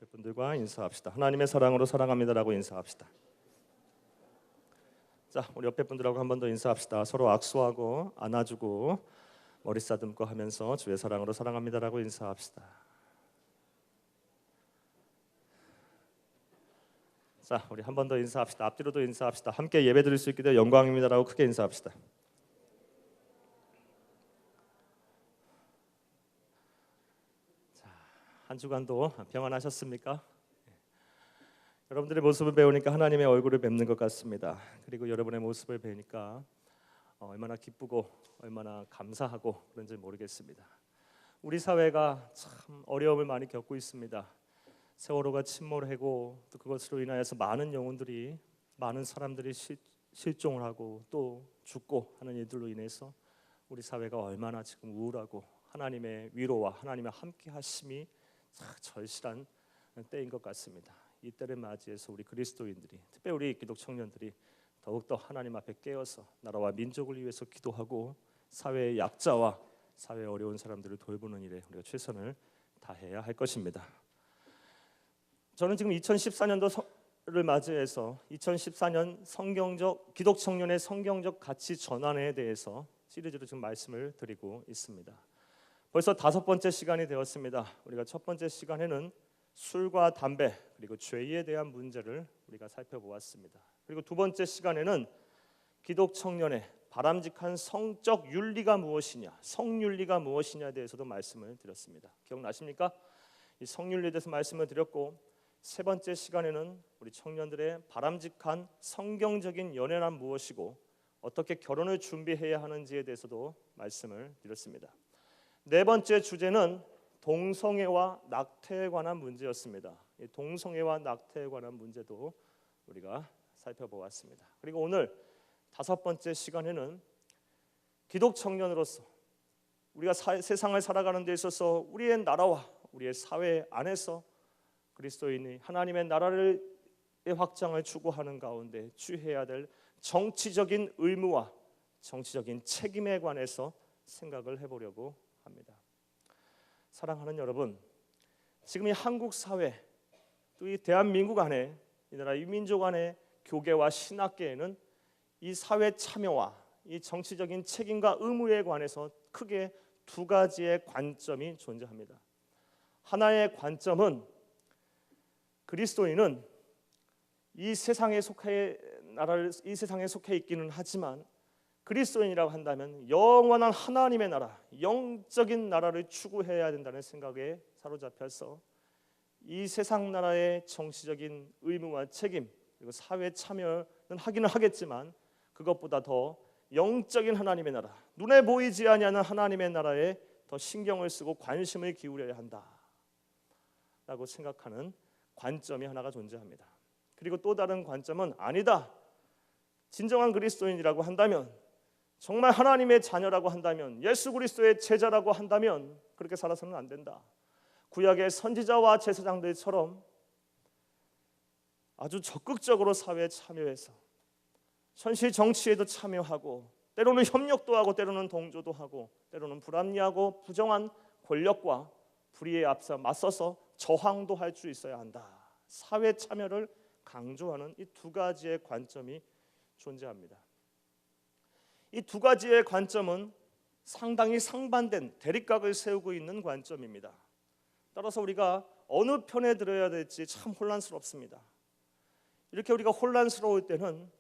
분들과 인사합시다. 하나님의 사랑으로 사랑합니다라고 인사합시다. 자, 우리 옆에 분들하고 한 번 더 인사합시다. 서로 악수하고 안아주고 머리 쓰다듬고 하면서 주의 사랑으로 사랑합니다라고 인사합시다. 자, 우리 한 번 더 인사합시다. 앞뒤로도 인사합시다. 함께 예배드릴 수 있게 되어 영광입니다라고 크게 인사합시다. 한 주간도 평안하셨습니까? 여러분들의 모습을 배우니까 하나님의 얼굴을 뵙는 것 같습니다. 그리고 여러분의 모습을 뵈니까 얼마나 기쁘고 얼마나 감사하고 그런지 모르겠습니다. 우리 사회가 참 어려움을 많이 겪고 있습니다. 세월호가 침몰하고 또 그것으로 인하여서 많은 영혼들이, 많은 사람들이 실종을 하고 또 죽고 하는 일들로 인해서 우리 사회가 얼마나 지금 우울하고 하나님의 위로와 하나님의 함께하심이 절실한 때인 것 같습니다. 이 때를 맞이해서 우리 그리스도인들이, 특별히 우리 기독 청년들이 더욱더 하나님 앞에 깨어서 나라와 민족을 위해서 기도하고 사회의 약자와 사회의 어려운 사람들을 돌보는 일에 우리가 최선을 다해야 할 것입니다. 저는 지금 2014년도를 맞이해서 2014년 성경적 기독 청년의 성경적 가치 전환에 대해서 시리즈로 지금 말씀을 드리고 있습니다. 벌써 5번째 시간이 되었습니다. 우리가 첫 번째 시간에는 술과 담배 그리고 죄에 대한 문제를 우리가 살펴보았습니다. 그리고 두 번째 시간에는 기독 청년의 바람직한 성적 윤리가 무엇이냐, 성윤리가 무엇이냐에 대해서도 말씀을 드렸습니다. 기억나십니까? 이 성윤리에 대해서 말씀을 드렸고, 세 번째 시간에는 우리 청년들의 바람직한 성경적인 연애란 무엇이고 어떻게 결혼을 준비해야 하는지에 대해서도 말씀을 드렸습니다. 네 번째 주제는 동성애와 낙태에 관한 문제였습니다. 이 동성애와 낙태에 관한 문제도 우리가 살펴보았습니다. 그리고 오늘 5번째 시간에는 기독 청년으로서 우리가 세상을 살아가는 데 있어서 우리의 나라와 우리의 사회 안에서 그리스도인이 하나님의 나라의 확장을 추구하는 가운데 취해야 될 정치적인 의무와 정치적인 책임에 관해서 생각을 해보려고 합니다. 사랑하는 여러분, 지금 이 한국 사회, 또 이 대한민국 안에, 이 나라 이 민족 안에 교계와 신학계에는 이 사회 참여와 이 정치적인 책임과 의무에 관해서 크게 두 가지의 관점이 존재합니다. 하나의 관점은 그리스도인은 이 세상에 속해 있기는 하지만 그리스도인이라고 한다면 영원한 하나님의 나라, 영적인 나라를 추구해야 된다는 생각에 사로잡혀서 이 세상 나라의 정치적인 의무와 책임 그리고 사회 참여는 하기는 하겠지만 그것보다 더 영적인 하나님의 나라, 눈에 보이지 아니하는 하나님의 나라에 더 신경을 쓰고 관심을 기울여야 한다라고 생각하는 관점이 하나가 존재합니다. 그리고 또 다른 관점은 아니다. 진정한 그리스도인이라고 한다면, 정말 하나님의 자녀라고 한다면, 예수 그리스도의 제자라고 한다면 그렇게 살아서는 안 된다. 구약의 선지자와 제사장들처럼 아주 적극적으로 사회에 참여해서 현실 정치에도 참여하고 때로는 협력도 하고 때로는 동조도 하고 때로는 불합리하고 부정한 권력과 불의에 앞서 맞서서 저항도 할 수 있어야 한다. 사회 참여를 강조하는 이 두 가지의 관점이 존재합니다. 이 두 가지의 관점은 상당히 상반된 대립각을 세우고 있는 관점입니다. 따라서 우리가 어느 편에 들어야 될지 참 혼란스럽습니다. 이렇게 우리가 혼란스러울 때는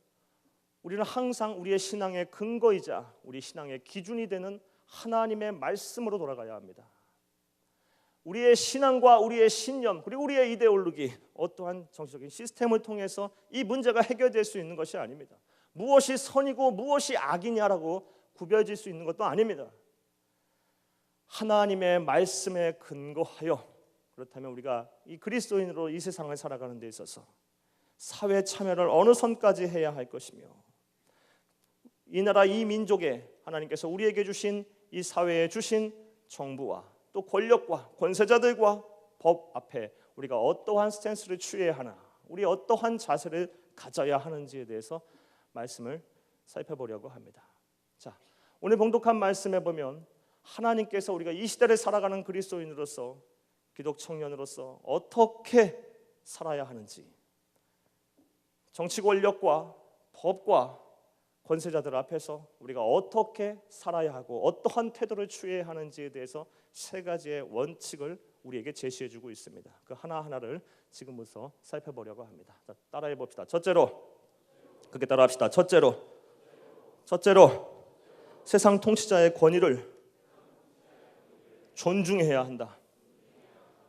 우리는 항상 우리의 신앙의 근거이자 우리 신앙의 기준이 되는 하나님의 말씀으로 돌아가야 합니다. 우리의 신앙과 우리의 신념 그리고 우리의 이데올로기, 어떠한 정치적인 시스템을 통해서 이 문제가 해결될 수 있는 것이 아닙니다. 무엇이 선이고 무엇이 악이냐라고 구별질 수 있는 것도 아닙니다. 하나님의 말씀에 근거하여, 그렇다면 우리가 이 그리스도인으로 이 세상을 살아가는 데 있어서 사회 참여를 어느 선까지 해야 할 것이며, 이 나라 이 민족에 하나님께서 우리에게 주신 이 사회에 주신 정부와 또 권력과 권세자들과 법 앞에 우리가 어떠한 스탠스를 취해야 하나, 우리 어떠한 자세를 가져야 하는지에 대해서 말씀을 살펴보려고 합니다. 자, 오늘 봉독한 말씀에 보면 하나님께서 우리가 이 시대를 살아가는 그리스도인으로서 기독 청년으로서 어떻게 살아야 하는지, 정치 권력과 법과 권세자들 앞에서 우리가 어떻게 살아야 하고 어떠한 태도를 취해야 하는지에 대해서 세 가지의 원칙을 우리에게 제시해주고 있습니다. 그 하나하나를 지금부터 살펴보려고 합니다. 자, 따라해 봅시다. 첫째로, 그렇게 따라합시다. 첫째로, 세상 통치자의 권위를 존중해야 한다.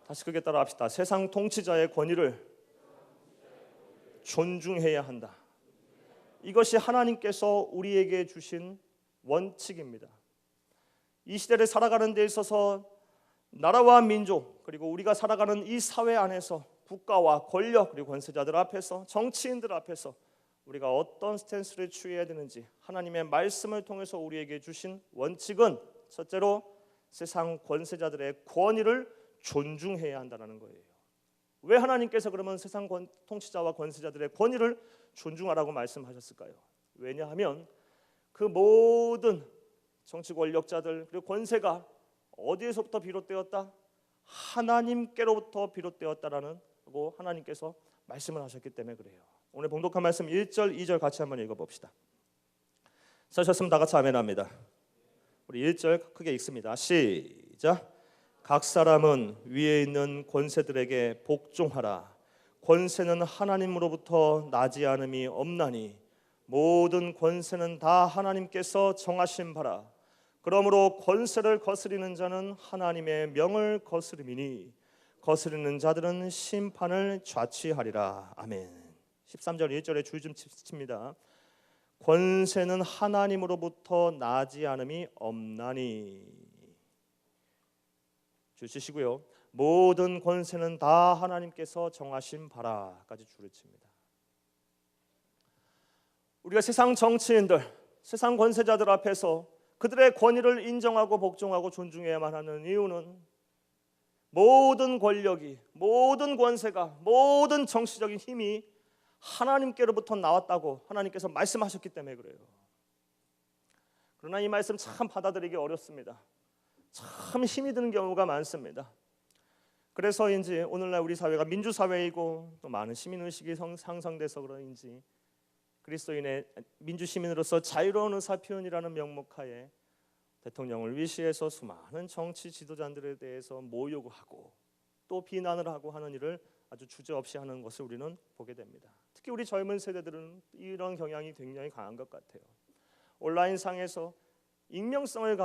다시 크게 따라합시다. 세상 통치자의 권위를 존중해야 한다. 이것이 하나님께서 우리에게 주신 원칙입니다. 이 시대를 살아가는 데 있어서 나라와 민족, 그리고 우리가 살아가는 이 사회 안에서 국가와 권력, 그리고 권세자들 앞에서, 정치인들 앞에서 우리가 어떤 스탠스를 취해야 되는지 하나님의 말씀을 통해서 우리에게 주신 원칙은 첫째로 세상 권세자들의 권위를 존중해야 한다는 거예요. 왜 하나님께서 그러면 세상 통치자와 권세자들의 권위를 존중하라고 말씀하셨을까요? 왜냐하면 그 모든 정치 권력자들 그리고 권세가 어디에서부터 비롯되었다? 하나님께로부터 비롯되었다라는 고 하나님께서 말씀을 하셨기 때문에 그래요. 오늘 봉독한 말씀 1절, 2절 같이 한번 읽어봅시다. 쓰셨으면 다 같이 아멘합니다. 우리 1절 크게 읽습니다. 시작. 각 사람은 위에 있는 권세들에게 복종하라. 권세는 하나님으로부터 나지 않음이 없나니 모든 권세는 다 하나님께서 정하신 바라. 그러므로 권세를 거스리는 자는 하나님의 명을 거스름이니 거스리는 자들은 심판을 좌치하리라. 아멘. 13절 1절에 줄 좀 칩니다. 권세는 하나님으로부터 나지 않음이 없나니. 줄 치시고요. 모든 권세는 다 하나님께서 정하신 바라까지 줄을 칩니다. 우리가 세상 정치인들, 세상 권세자들 앞에서 그들의 권위를 인정하고 복종하고 존중해야만 하는 이유는 모든 권력이, 모든 권세가, 모든 정치적인 힘이 하나님께로부터 나왔다고 하나님께서 말씀하셨기 때문에 그래요. 그러나 이 말씀 참 받아들이기 어렵습니다. 참 힘이 드는 경우가 많습니다. 그래서인지 오늘날 우리 사회가 민주사회이고 또 많은 시민의식이 상상돼서 그런지 그리스도인의 민주시민으로서 자유로운 의사표현이라는 명목하에 대통령을 위시해서 수많은 정치 지도자들에 대해서 모욕하고 또 비난을 하고 하는 일을 아주 주저없이 하는 것을 우리는 보게 됩니다. 특히 우리 젊은 세대들은 이런 경향이 굉장히 강한 것 같아요. 온라인상에서 익명성을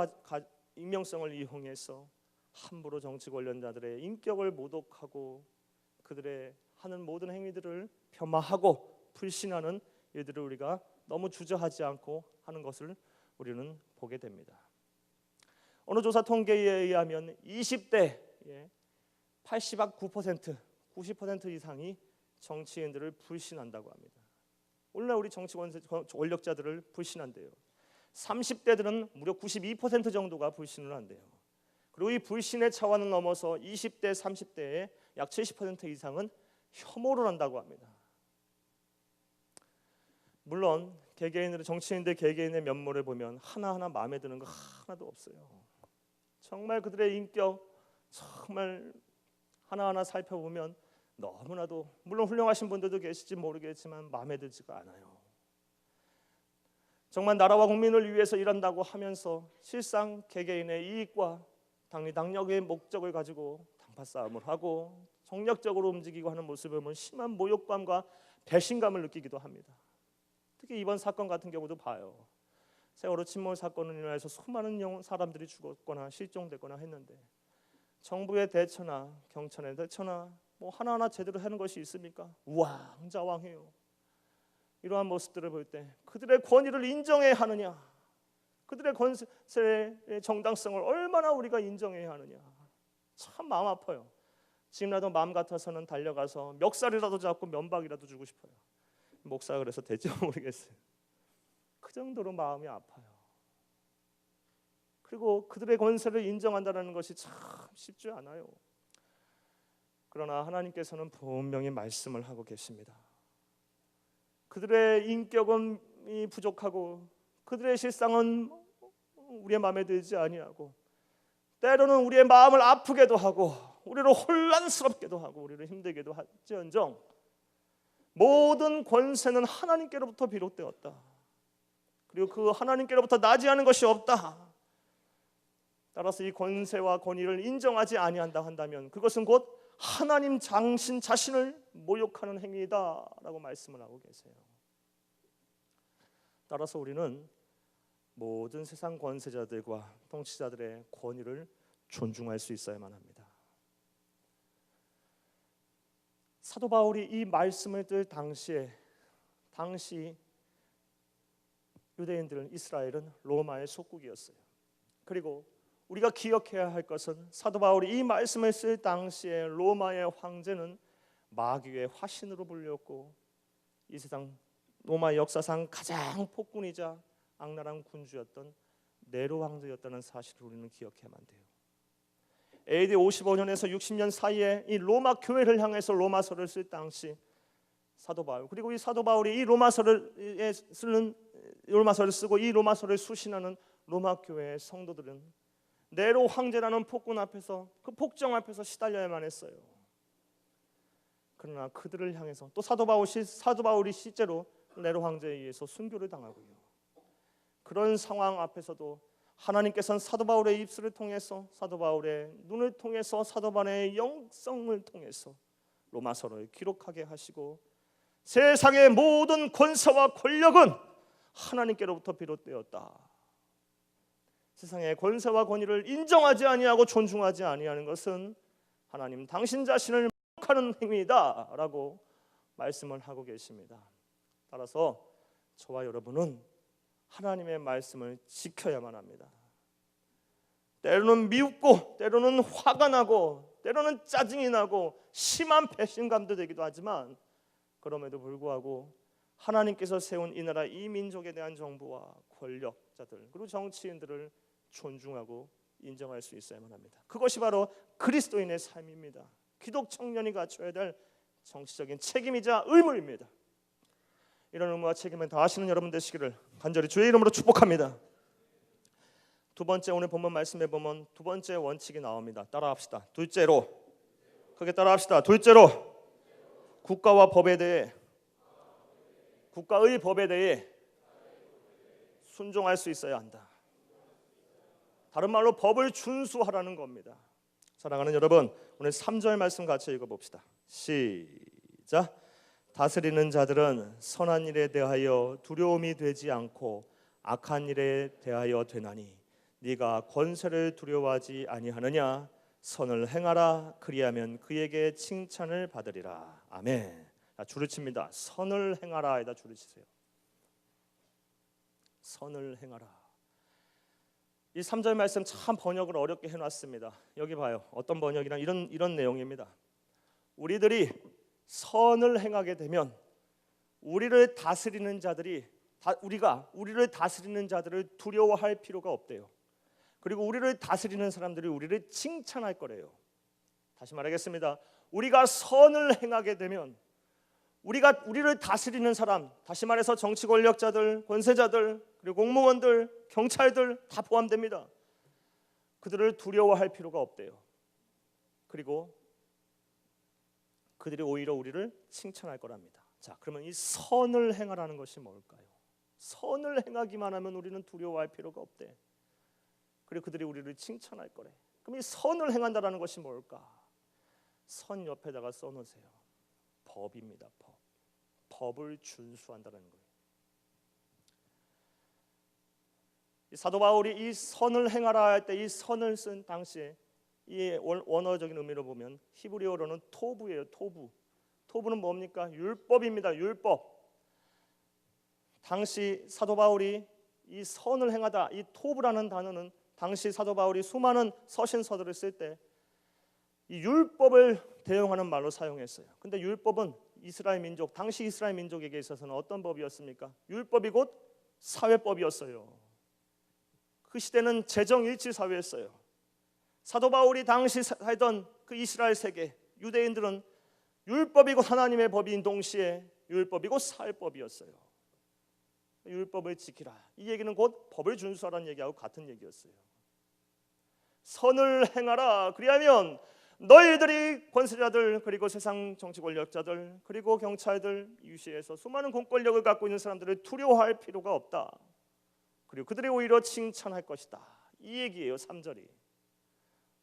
이용해서 함부로 정치 관련자들의 인격을 모독하고 그들의 하는 모든 행위들을 폄하하고 불신하는 일들을 우리가 너무 주저하지 않고 하는 것을 우리는 보게 됩니다. 어느 조사 통계에 의하면 20대 89%, 90% 이상이 정치인들을 불신한다고 합니다. 오늘날 우리 정치 권력자들을 불신한대요. 30대들은 무려 92% 정도가 불신을 한대요. 그리고 이 불신의 차원을 넘어서 20대, 30대의 약 70% 이상은 혐오를 한다고 합니다. 물론 개개인의 정치인들 개개인의 면모를 보면 하나하나 마음에 드는 거 하나도 없어요. 정말 그들의 인격 정말 하나하나 살펴보면 너무나도 물론 훌륭하신 분들도 계실지 모르겠지만 마음에 들지가 않아요. 정말 나라와 국민을 위해서 일한다고 하면서 실상 개개인의 이익과 당리당략의 목적을 가지고 당파 싸움을 하고 정략적으로 움직이고 하는 모습을 보면 심한 모욕감과 배신감을 느끼기도 합니다. 특히 이번 사건 같은 경우도 봐요. 세월호 침몰 사건으로 인해서 수많은 사람들이 죽었거나 실종됐거나 했는데 정부의 대처나 경찰의 대처나 뭐 하나하나 제대로 하는 것이 있습니까? 우왕좌왕해요. 이러한 모습들을 볼 때 그들의 권위를 인정해야 하느냐, 그들의 권세의 정당성을 얼마나 우리가 인정해야 하느냐, 참 마음 아파요. 지금이라도 마음 같아서는 달려가서 멱살이라도 잡고 면박이라도 주고 싶어요. 목사가 그래서 될지 모르겠어요. 그 정도로 마음이 아파요. 그리고 그들의 권세를 인정한다는 것이 참 쉽지 않아요. 그러나 하나님께서는 분명히 말씀을 하고 계십니다. 그들의 인격은 부족하고 그들의 실상은 우리의 마음에 들지 아니하고 때로는 우리의 마음을 아프게도 하고 우리를 혼란스럽게도 하고 우리를 힘들게도 할지언정 모든 권세는 하나님께로부터 비롯되었다. 그리고 그 하나님께로부터 나지 않은 것이 없다. 따라서 이 권세와 권위를 인정하지 아니한다 한다면 그것은 곧 하나님 당신 자신을 모욕하는 행위이다라고 말씀을 하고 계세요. 따라서 우리는 모든 세상 권세자들과 통치자들의 권위를 존중할 수 있어야만 합니다. 사도 바울이 이 말씀을 들 당시 유대인들은, 이스라엘은 로마의 속국이었어요. 그리고 우리가 기억해야 할 것은 사도 바울이 이 말씀을 쓸 당시에 로마의 황제는 마귀의 화신으로 불렸고 이 세상 로마 역사상 가장 폭군이자 악랄한 군주였던 네로 황제였다는 사실을 우리는 기억해야만 돼요. AD 55년에서 60년 사이에 이 로마 교회를 향해서 로마서를 쓸 당시 사도 바울, 그리고 이 사도 바울이 이 로마서를 쓰고 이 로마서를 수신하는 로마 교회의 성도들은 네로 황제라는 폭군 앞에서, 그 폭정 앞에서 시달려야만 했어요. 그러나 그들을 향해서 또 사도 바울이 실제로 네로 황제에 의해서 순교를 당하고요. 그런 상황 앞에서도 하나님께서는 사도 바울의 입술을 통해서, 사도 바울의 눈을 통해서, 사도 바울의 영성을 통해서 로마서를 기록하게 하시고 세상의 모든 권세와 권력은 하나님께로부터 비롯되었다. 세상의 권세와 권위를 인정하지 아니하고 존중하지 아니하는 것은 하나님 당신 자신을 모욕하는 행위다라고 말씀을 하고 계십니다. 따라서 저와 여러분은 하나님의 말씀을 지켜야만 합니다. 때로는 미웃고 때로는 화가 나고 때로는 짜증이 나고 심한 배신감도 되기도 하지만 그럼에도 불구하고 하나님께서 세운 이 나라 이 민족에 대한 정부와 권력자들 그리고 정치인들을 존중하고 인정할 수 있어야만 합니다. 그것이 바로 그리스도인의 삶입니다. 기독 청년이 갖춰야 될 정치적인 책임이자 의무입니다. 이런 의무와 책임을 다하시는 여러분 되시기를 간절히 주의 이름으로 축복합니다. 두 번째, 오늘 본문 말씀에 보면 두 번째 원칙이 나옵니다. 따라합시다. 둘째로, 크게 따라합시다. 둘째로, 국가의 법에 대해 순종할 수 있어야 한다. 다른 말로 법을 준수하라는 겁니다. 사랑하는 여러분, 오늘 3절 말씀 같이 읽어봅시다. 시작. 다스리는 자들은 선한 일에 대하여 두려움이 되지 않고 악한 일에 대하여 되나니 네가 권세를 두려워하지 아니하느냐. 선을 행하라. 그리하면 그에게 칭찬을 받으리라. 아멘. 줄을 칩니다. 선을 행하라에다 줄을 치세요. 선을 행하라. 이 3절 말씀 참 번역을 어렵게 해놨습니다. 여기 봐요. 어떤 번역이랑 이런 내용입니다. 우리들이 선을 행하게 되면 우리를 다스리는 자들을 두려워할 필요가 없대요. 그리고 우리를 다스리는 사람들이 우리를 칭찬할 거래요. 다시 말하겠습니다. 우리가 선을 행하게 되면 우리를 다스리는 사람, 다시 말해서 정치 권력자들, 권세자들, 그리고 공무원들, 경찰들 다 포함됩니다. 그들을 두려워할 필요가 없대요. 그리고 그들이 오히려 우리를 칭찬할 거랍니다. 자, 그러면 이 선을 행하라는 것이 뭘까요? 선을 행하기만 하면 우리는 두려워할 필요가 없대. 그리고 그들이 우리를 칭찬할 거래. 그럼 이 선을 행한다라는 것이 뭘까? 선 옆에다가 써놓으세요. 법입니다. 법을 준수한다는 거예요. 사도 바울이 이 선을 행하라 할 때 이 선을 쓴 당시에 이 원어적인 의미로 보면 히브리어로는 토부예요. 토부는 뭡니까? 율법입니다. 율법. 당시 사도 바울이 이 선을 행하다, 이 토부라는 단어는 당시 사도 바울이 수많은 서신서들을 쓸 때 이 율법을 대용하는 말로 사용했어요. 근데 율법은 당시 이스라엘 민족에게 있어서는 어떤 법이었습니까? 율법이 곧 사회법이었어요. 그 시대는 재정일치 사회였어요. 사도 바울이 당시 살던 그 이스라엘 세계 유대인들은 율법이 곧 하나님의 법인 동시에 율법이 곧 사회법이었어요. 율법을 지키라. 이 얘기는 곧 법을 준수하라는 얘기하고 같은 얘기였어요. 선을 행하라. 그리하면 너희들이 권세자들 그리고 세상 정치 권력자들 그리고 경찰들 유시에서 수많은 공권력을 갖고 있는 사람들을 두려워할 필요가 없다. 그리고 그들이 오히려 칭찬할 것이다. 이 얘기예요. 3절이.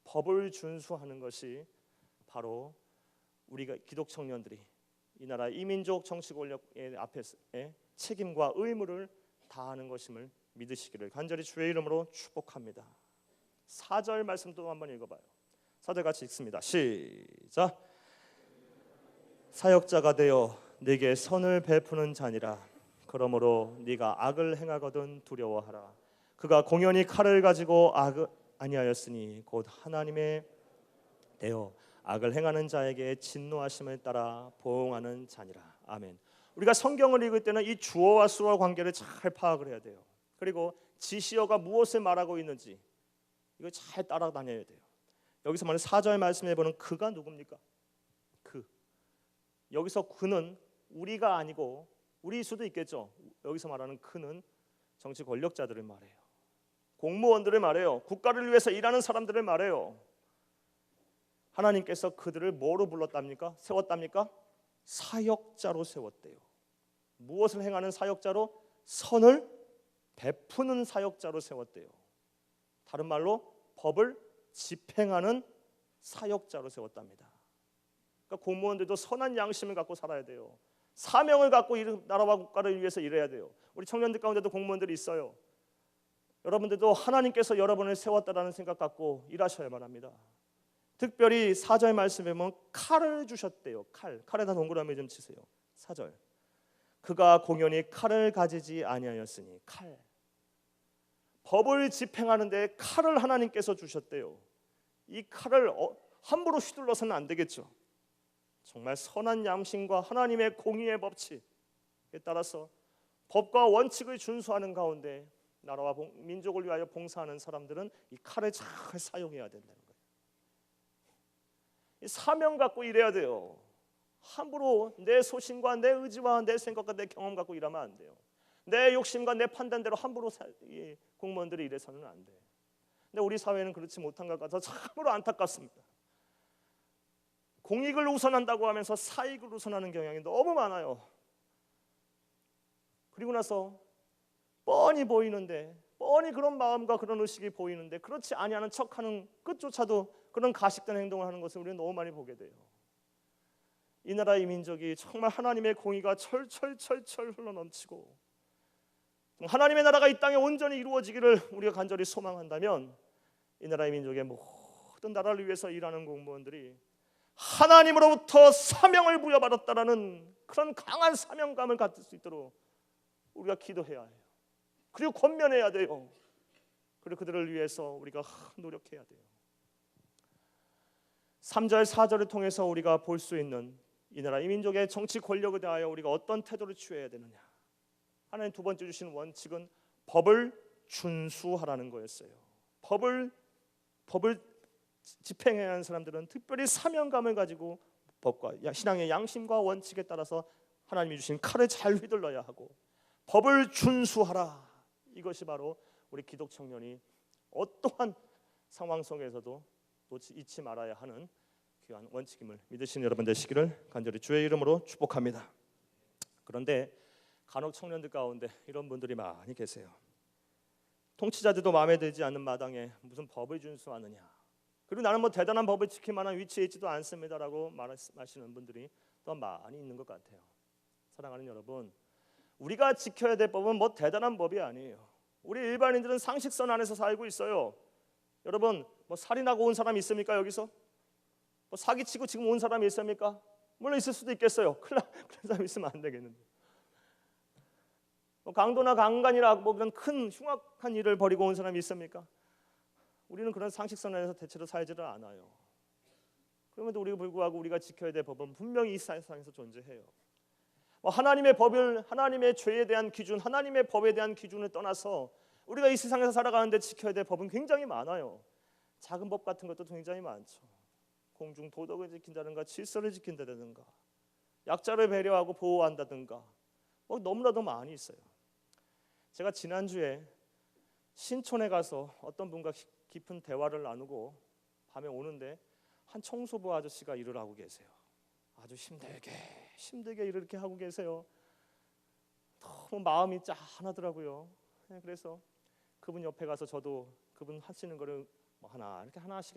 법을 준수하는 것이 바로 우리가 기독 청년들이 이 나라 이민족 정치 권력의 앞에서 책임과 의무를 다하는 것임을 믿으시기를 간절히 주의 이름으로 축복합니다. 4절 말씀도 한번 읽어봐요. 4절 같이 읽습니다. 시작. 사역자가 되어 네게 선을 베푸는 자니라. 그러므로 네가 악을 행하거든 두려워하라. 그가 공연히 칼을 가지고 악을 아니하였으니 곧 하나님의 되어 악을 행하는 자에게 진노하심을 따라 보응하는 자니라. 아멘. 우리가 성경을 읽을 때는 이 주어와 수어 관계를 잘 파악을 해야 돼요. 그리고 지시어가 무엇을 말하고 있는지 이걸 잘 따라다녀야 돼요. 여기서 말하는 4절 말씀해 보는 그가 누굽니까? 그. 여기서 그는 우리가 아니고 우리일 수도 있겠죠. 여기서 말하는 그는 정치 권력자들을 말해요. 공무원들을 말해요. 국가를 위해서 일하는 사람들을 말해요. 하나님께서 그들을 뭐로 불렀답니까? 세웠답니까? 사역자로 세웠대요. 무엇을 행하는 사역자로? 선을 베푸는 사역자로 세웠대요. 다른 말로 법을 집행하는 사역자로 세웠답니다. 그러니까 공무원들도 선한 양심을 갖고 살아야 돼요. 사명을 갖고 나라와 국가를 위해서 일해야 돼요. 우리 청년들 가운데도 공무원들이 있어요. 여러분들도 하나님께서 여러분을 세웠다라는 생각 갖고 일하셔야만 합니다. 특별히 4절 말씀에 보면 칼을 주셨대요. 칼에다 동그라미 좀 치세요. 4절. 그가 공연히 칼을 가지지 아니하였으니 칼. 법을 집행하는데 칼을 하나님께서 주셨대요. 이 칼을 함부로 휘둘러서는 안 되겠죠. 정말 선한 양심과 하나님의 공의의 법칙에 따라서 법과 원칙을 준수하는 가운데 나라와 민족을 위하여 봉사하는 사람들은 이 칼을 잘 사용해야 된다는 거예요. 이 사명 갖고 일해야 돼요. 함부로 내 소신과 내 의지와 내 생각과 내 경험 갖고 일하면 안 돼요. 내 욕심과 내 판단대로 함부로 공무원들이 일해서는 안 돼요. 근데 우리 사회는 그렇지 못한 것 같아서 참으로 안타깝습니다. 공익을 우선한다고 하면서 사익을 우선하는 경향이 너무 많아요. 그리고 나서 뻔히 보이는데, 뻔히 그런 마음과 그런 의식이 보이는데 그렇지 아니하는 척하는 끝조차도 그런 가식된 행동을 하는 것을 우리는 너무 많이 보게 돼요. 이 나라 이 민족이 정말 하나님의 공의가 철철철철 흘러넘치고 하나님의 나라가 이 땅에 온전히 이루어지기를 우리가 간절히 소망한다면 이 나라의 민족의 모든 나라를 위해서 일하는 공무원들이 하나님으로부터 사명을 부여받았다라는 그런 강한 사명감을 갖을 수 있도록 우리가 기도해야 해요. 그리고 권면해야 돼요. 그리고 그들을 위해서 우리가 노력해야 돼요. 3절 4절을 통해서 우리가 볼 수 있는 이 나라 이 민족의 정치 권력에 대하여 우리가 어떤 태도를 취해야 되느냐. 하나님 두 번째 주신 원칙은 법을 준수하라는 거였어요. 법을 집행해야 하는 사람들은 특별히 사명감을 가지고 법과 신앙의 양심과 원칙에 따라서 하나님이 주신 칼을 잘 휘둘러야 하고 법을 준수하라. 이것이 바로 우리 기독 청년이 어떠한 상황 속에서도 잊지 말아야 하는 귀한 원칙임을 믿으시는 여러분 되시기를 간절히 주의 이름으로 축복합니다. 그런데 간혹 청년들 가운데 이런 분들이 많이 계세요. 통치자들도 마음에 들지 않는 마당에 무슨 법을 준수하느냐. 그리고 나는 뭐 대단한 법을 지킬 만한 위치에 있지도 않습니다라고 말하시는 분들이 또 많이 있는 것 같아요. 사랑하는 여러분, 우리가 지켜야 될 법은 뭐 대단한 법이 아니에요. 우리 일반인들은 상식선 안에서 살고 있어요. 여러분, 뭐 살인하고 온 사람이 있습니까? 여기서 뭐 사기치고 지금 온 사람이 있습니까? 물론 있을 수도 있겠어요. 그런 사람이 있으면 안 되겠는데. 뭐 강도나 강간이나 뭐 그런 큰 흉악한 일을 벌이고 온 사람이 있습니까? 우리는 그런 상식선 안에서 대체로 살지를 않아요. 그럼에도 우리가 불구하고 우리가 지켜야 될 법은 분명히 이 세상에서 존재해요. 하나님의 법을, 하나님의 죄에 대한 기준, 하나님의 법에 대한 기준을 떠나서 우리가 이 세상에서 살아가는데 지켜야 될 법은 굉장히 많아요. 작은 법 같은 것도 굉장히 많죠. 공중 도덕을 지킨다든가 질서를 지킨다든가 약자를 배려하고 보호한다든가 너무나도 많이 있어요. 제가 지난주에 신촌에 가서 어떤 분과 깊은 대화를 나누고 밤에 오는데 한 청소부 아저씨가 일을 하고 계세요. 아주 힘들게 일을 이렇게 하고 계세요. 너무 마음이 짠하더라고요. 그래서 그분 옆에 가서 저도 그분 하시는 거를 뭐 이렇게 하나씩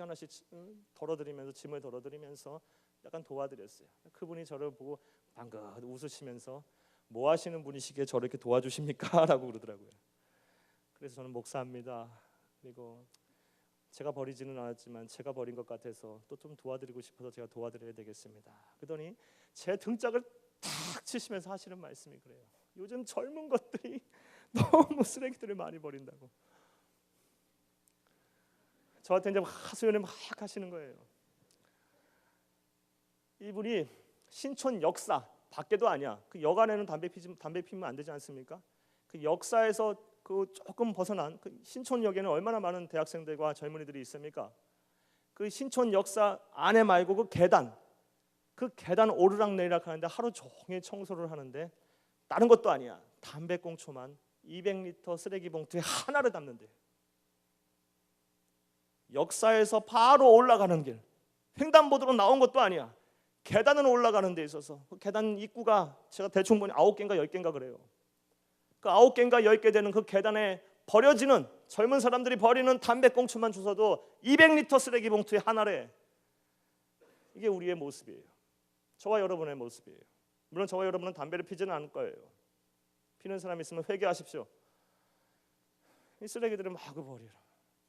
덜어드리면서, 짐을 덜어드리면서 약간 도와드렸어요. 그분이 저를 보고 방긋 웃으시면서 뭐 하시는 분이시기에 저렇게 도와주십니까? 라고 그러더라고요. 그래서 저는 목사입니다. 그리고 제가 버리지는 않았지만 제가 버린 것 같아서 또 좀 도와드리고 싶어서 제가 도와드려야 되겠습니다. 그러더니 제 등짝을 탁 치시면서 하시는 말씀이 그래요. 요즘 젊은 것들이 너무 쓰레기들을 많이 버린다고. 저한테 이제 하소연을 막 하시는 거예요. 이분이 신촌 역사 밖에도 아니야. 그 여간에는 담배 피면 안 되지 않습니까? 그 역사에서 그 조금 벗어난 그 신촌역에는 얼마나 많은 대학생들과 젊은이들이 있습니까? 그 신촌 역사 안에 말고 그 계단 오르락내리락 하는데 하루 종일 청소를 하는데 다른 것도 아니야. 담배꽁초만 200리터 쓰레기 봉투에 하나를 담는데, 역사에서 바로 올라가는 길, 횡단보도로 나온 것도 아니야. 계단을 올라가는 데 있어서 그 계단 입구가 제가 대충 보니 9개인가 10개인가 그래요. 그 9개인가 10개 되는 그 계단에 버려지는, 젊은 사람들이 버리는 담배꽁초만 주워도 200리터 쓰레기 봉투에 하나래. 이게 우리의 모습이에요. 저와 여러분의 모습이에요. 물론 저와 여러분은 담배를 피지는 않을 거예요. 피는 사람 있으면 회개하십시오. 이 쓰레기들을 마구 버리라.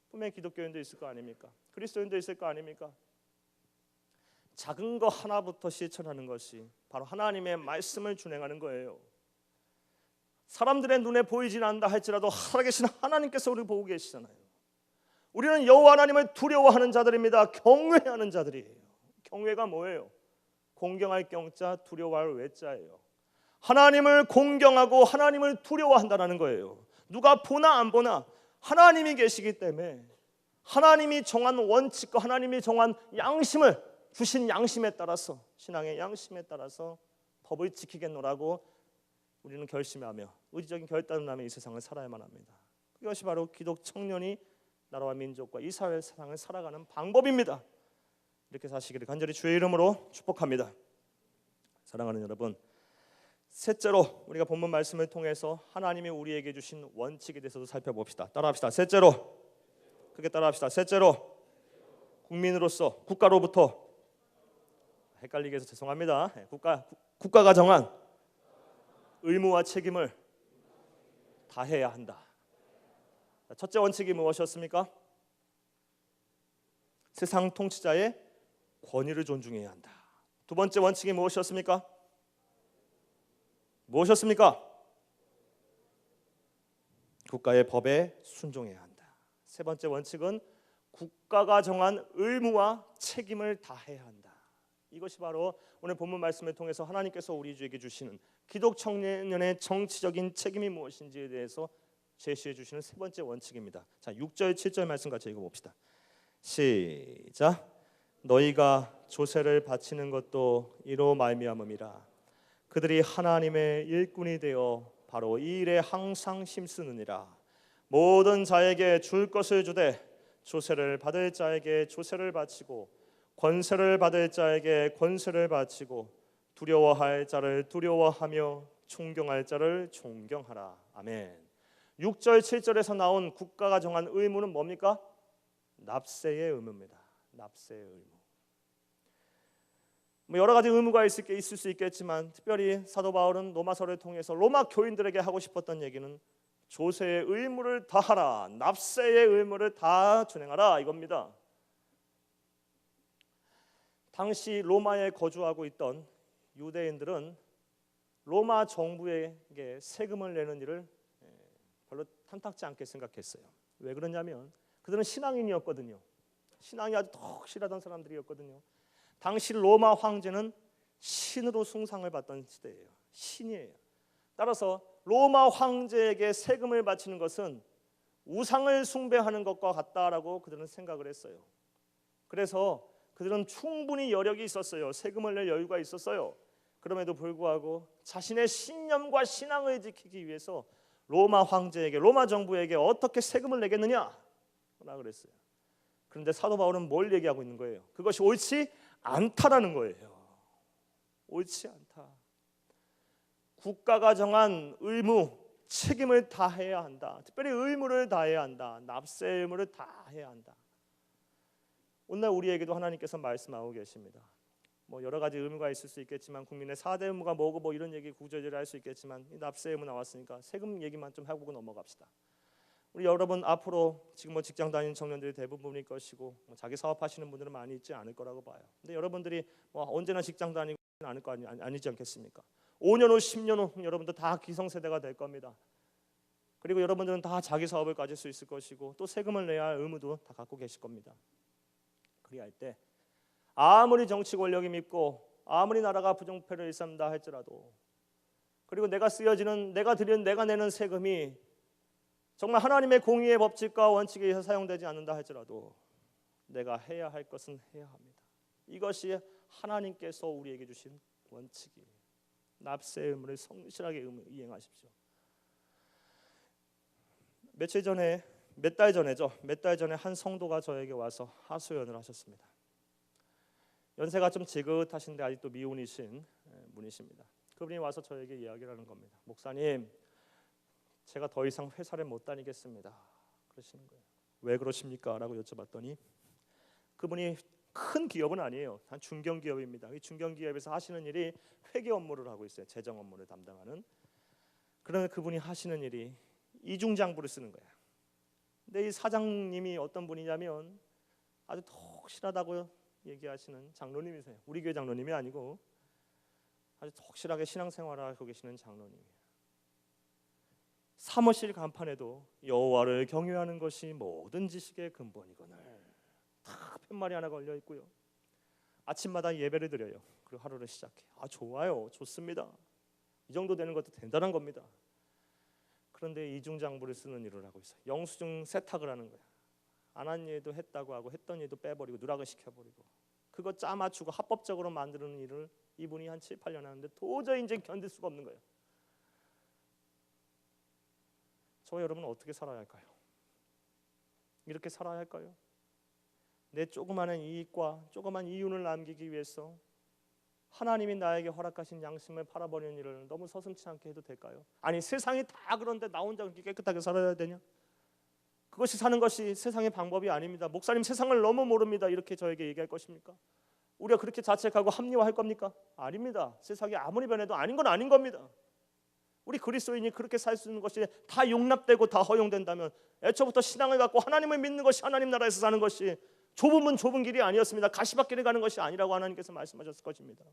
분명히 기독교인도 있을 거 아닙니까? 그리스도인도 있을 거 아닙니까? 작은 거 하나부터 실천하는 것이 바로 하나님의 말씀을 준행하는 거예요. 사람들의 눈에 보이진 않는다 할지라도 살아계신 하나님께서 우리를 보고 계시잖아요. 우리는 여호와 하나님을 두려워하는 자들입니다. 경외하는 자들이에요. 경외가 뭐예요? 공경할 경자, 두려워할 외자예요. 하나님을 공경하고 하나님을 두려워한다는 거예요. 누가 보나 안 보나 하나님이 계시기 때문에 하나님이 정한 원칙과 하나님이 정한 양심을, 주신 양심에 따라서, 신앙의 양심에 따라서 법을 지키겠노라고 우리는 결심하며 의지적인 결단을 하며 이 세상을 살아야만 합니다. 그것이 바로 기독 청년이 나라와 민족과 이 사회 세상을 살아가는 방법입니다. 이렇게 사시기를 간절히 주의 이름으로 축복합니다. 사랑하는 여러분, 셋째로 우리가 본문 말씀을 통해서 하나님이 우리에게 주신 원칙에 대해서도 살펴봅시다. 따라합시다. 셋째로, 크게 따라합시다. 셋째로, 국민으로서, 국가로부터, 헷갈리게 해서 죄송합니다. 국가가 정한 의무와 책임을 다해야 한다. 첫째 원칙이 무엇이었습니까? 세상 통치자의 권위를 존중해야 한다. 두 번째 원칙이 무엇이었습니까? 국가의 법에 순종해야 한다. 세 번째 원칙은 국가가 정한 의무와 책임을 다해야 한다. 이것이 바로 오늘 본문 말씀을 통해서 하나님께서 우리에게 주시는 기독 청년의 정치적인 책임이 무엇인지에 대해서 제시해 주시는 세 번째 원칙입니다. 자, 6절 7절 말씀 같이 읽어봅시다. 시작. 너희가 조세를 바치는 것도 이로 말미암음이라. 그들이 하나님의 일꾼이 되어 바로 이 일에 항상 힘쓰느니라. 모든 자에게 줄 것을 주되 조세를 받을 자에게 조세를 바치고 권세를 받을 자에게 권세를 바치고 두려워할 자를 두려워하며 존경할 자를 존경하라. 아멘. 6절 7절에서 나온 국가가 정한 의무는 뭡니까? 납세의 의무입니다. 납세의 의무. 여러 가지 의무가 있을 수 있겠지만 특별히 사도 바울은 로마서를 통해서 로마 교인들에게 하고 싶었던 얘기는 조세의 의무를 다하라, 납세의 의무를 다 준행하라 이겁니다. 당시 로마에 거주하고 있던 유대인들은 로마 정부에게 세금을 내는 일을 별로 탐탁지 않게 생각했어요. 왜 그러냐면 그들은 신앙인이었거든요. 신앙이 아주 덕실하던 사람들이었거든요. 당시 로마 황제는 신으로 숭상을 받던 시대예요. 신이에요. 따라서 로마 황제에게 세금을 바치는 것은 우상을 숭배하는 것과 같다라고 그들은 생각을 했어요. 그래서 그들은 충분히 여력이 있었어요. 세금을 낼 여유가 있었어요. 그럼에도 불구하고 자신의 신념과 신앙을 지키기 위해서 로마 황제에게, 로마 정부에게 어떻게 세금을 내겠느냐? 라고 그랬어요. 그런데 사도 바울은 뭘 얘기하고 있는 거예요? 그것이 옳지 않다라는 거예요. 옳지 않다. 국가가 정한 의무, 책임을 다해야 한다. 특별히 의무를 다해야 한다. 납세 의무를 다해야 한다. 오늘 우리에게도 하나님께서 말씀하고 계십니다. 뭐 여러 가지 의무가 있을 수 있겠지만 국민의 4대 의무가 뭐고 뭐 이런 얘기 구조제를 할 수 있겠지만 이 납세 의무 나왔으니까 세금 얘기만 좀 해보고 넘어갑시다. 우리 여러분 앞으로 지금 뭐 직장 다니는 청년들이 대부분일 것이고 뭐 자기 사업하시는 분들은 많이 있지 않을 거라고 봐요. 근데 여러분들이 뭐 언제나 직장 다니고 않을 거 아니지 않겠습니까? 5년 후 10년 후 여러분들 다 기성세대가 될 겁니다. 그리고 여러분들은 다 자기 사업을 가질 수 있을 것이고 또 세금을 내야 할 의무도 다 갖고 계실 겁니다. 그리할 때 아무리 정치 권력이 밉고 아무리 나라가 부정부패를 일삼다 할지라도 그리고 내가 쓰여지는 내가 내는 세금이 정말 하나님의 공의의 법칙과 원칙에 의해서 사용되지 않는다 할지라도 내가 해야 할 것은 해야 합니다. 이것이 하나님께서 우리에게 주신 원칙이에요. 납세 의무를 성실하게 이행하십시오. 몇 달 전에 한 성도가 저에게 와서 하소연을 하셨습니다. 연세가 좀 지긋하신데 아직도 미혼이신 분이십니다. 그분이 와서 저에게 이야기를 하는 겁니다. 목사님, 제가 더 이상 회사를 못 다니겠습니다. 그러시는 거예요. 왜 그러십니까? 라고 여쭤봤더니 그분이 큰 기업은 아니에요. 한 중견기업입니다. 이 중견기업에서 하시는 일이 회계 업무를 하고 있어요. 재정 업무를 담당하는. 그러나 그분이 하시는 일이 이중장부를 쓰는 거예요. 근데 이 사장님이 어떤 분이냐면 아주 톡실하다고 얘기하시는 장로님이세요. 우리 교회 장로님이 아니고 아주 톡실하게 신앙생활을 하고 계시는 장로님이에요. 사무실 간판에도 여호와를 경외하는 것이 모든 지식의 근본이거늘 다 팻말이 하나 걸려 있고요. 아침마다 예배를 드려요. 그리고 하루를 시작해. 좋아요, 좋습니다. 이 정도 되는 것도 대단한 겁니다. 그런데 이중장부를 쓰는 일을 하고 있어요. 영수증 세탁을 하는 거야. 안 한 일도 했다고 하고 했던 일도 빼버리고 누락을 시켜버리고 그거 짜맞추고 합법적으로 만드는 일을 이분이 한 7, 8년 하는데 도저히 이제 견딜 수가 없는 거예요. 저와 여러분은 어떻게 살아야 할까요? 이렇게 살아야 할까요? 내 조그마한 이익과 조그만 이윤을 남기기 위해서 하나님이 나에게 허락하신 양심을 팔아버리는 일을 너무 서슴지 않게 해도 될까요? 아니 세상이 다 그런데 나 혼자 그렇게 깨끗하게 살아야 되냐? 그것이 사는 것이 세상의 방법이 아닙니다. 목사님 세상을 너무 모릅니다. 이렇게 저에게 얘기할 것입니까? 우리가 그렇게 자책하고 합리화할 겁니까? 아닙니다. 세상이 아무리 변해도 아닌 건 아닌 겁니다. 우리 그리스도인이 그렇게 살 수 있는 것이 다 용납되고 다 허용된다면 애초부터 신앙을 갖고 하나님을 믿는 것이 하나님 나라에서 사는 것이 좁은 길이 아니었습니다. 가시밭길을 가는 것이 아니라고 하나님께서 말씀하셨을 것입니다.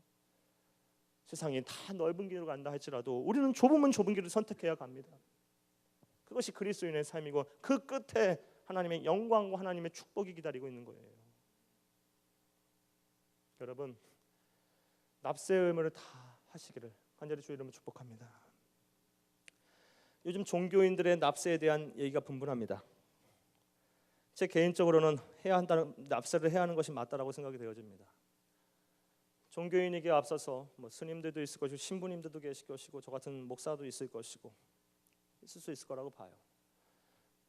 세상이 다 넓은 길로 간다 할지라도 우리는 좁은 길을 선택해야 갑니다. 그것이 그리스도인의 삶이고 그 끝에 하나님의 영광과 하나님의 축복이 기다리고 있는 거예요. 여러분, 납세 의무를 다 하시기를 간절히 주의 이름으로 축복합니다. 요즘 종교인들의 납세에 대한 얘기가 분분합니다. 제 개인적으로는 납세를 해야 하는 것이 맞다라고 생각이 되어집니다. 종교인에게 앞서서 스님들도 있을 것이고 신부님들도 계실 것이고 저 같은 목사도 있을 것이고 있을 수 있을 거라고 봐요.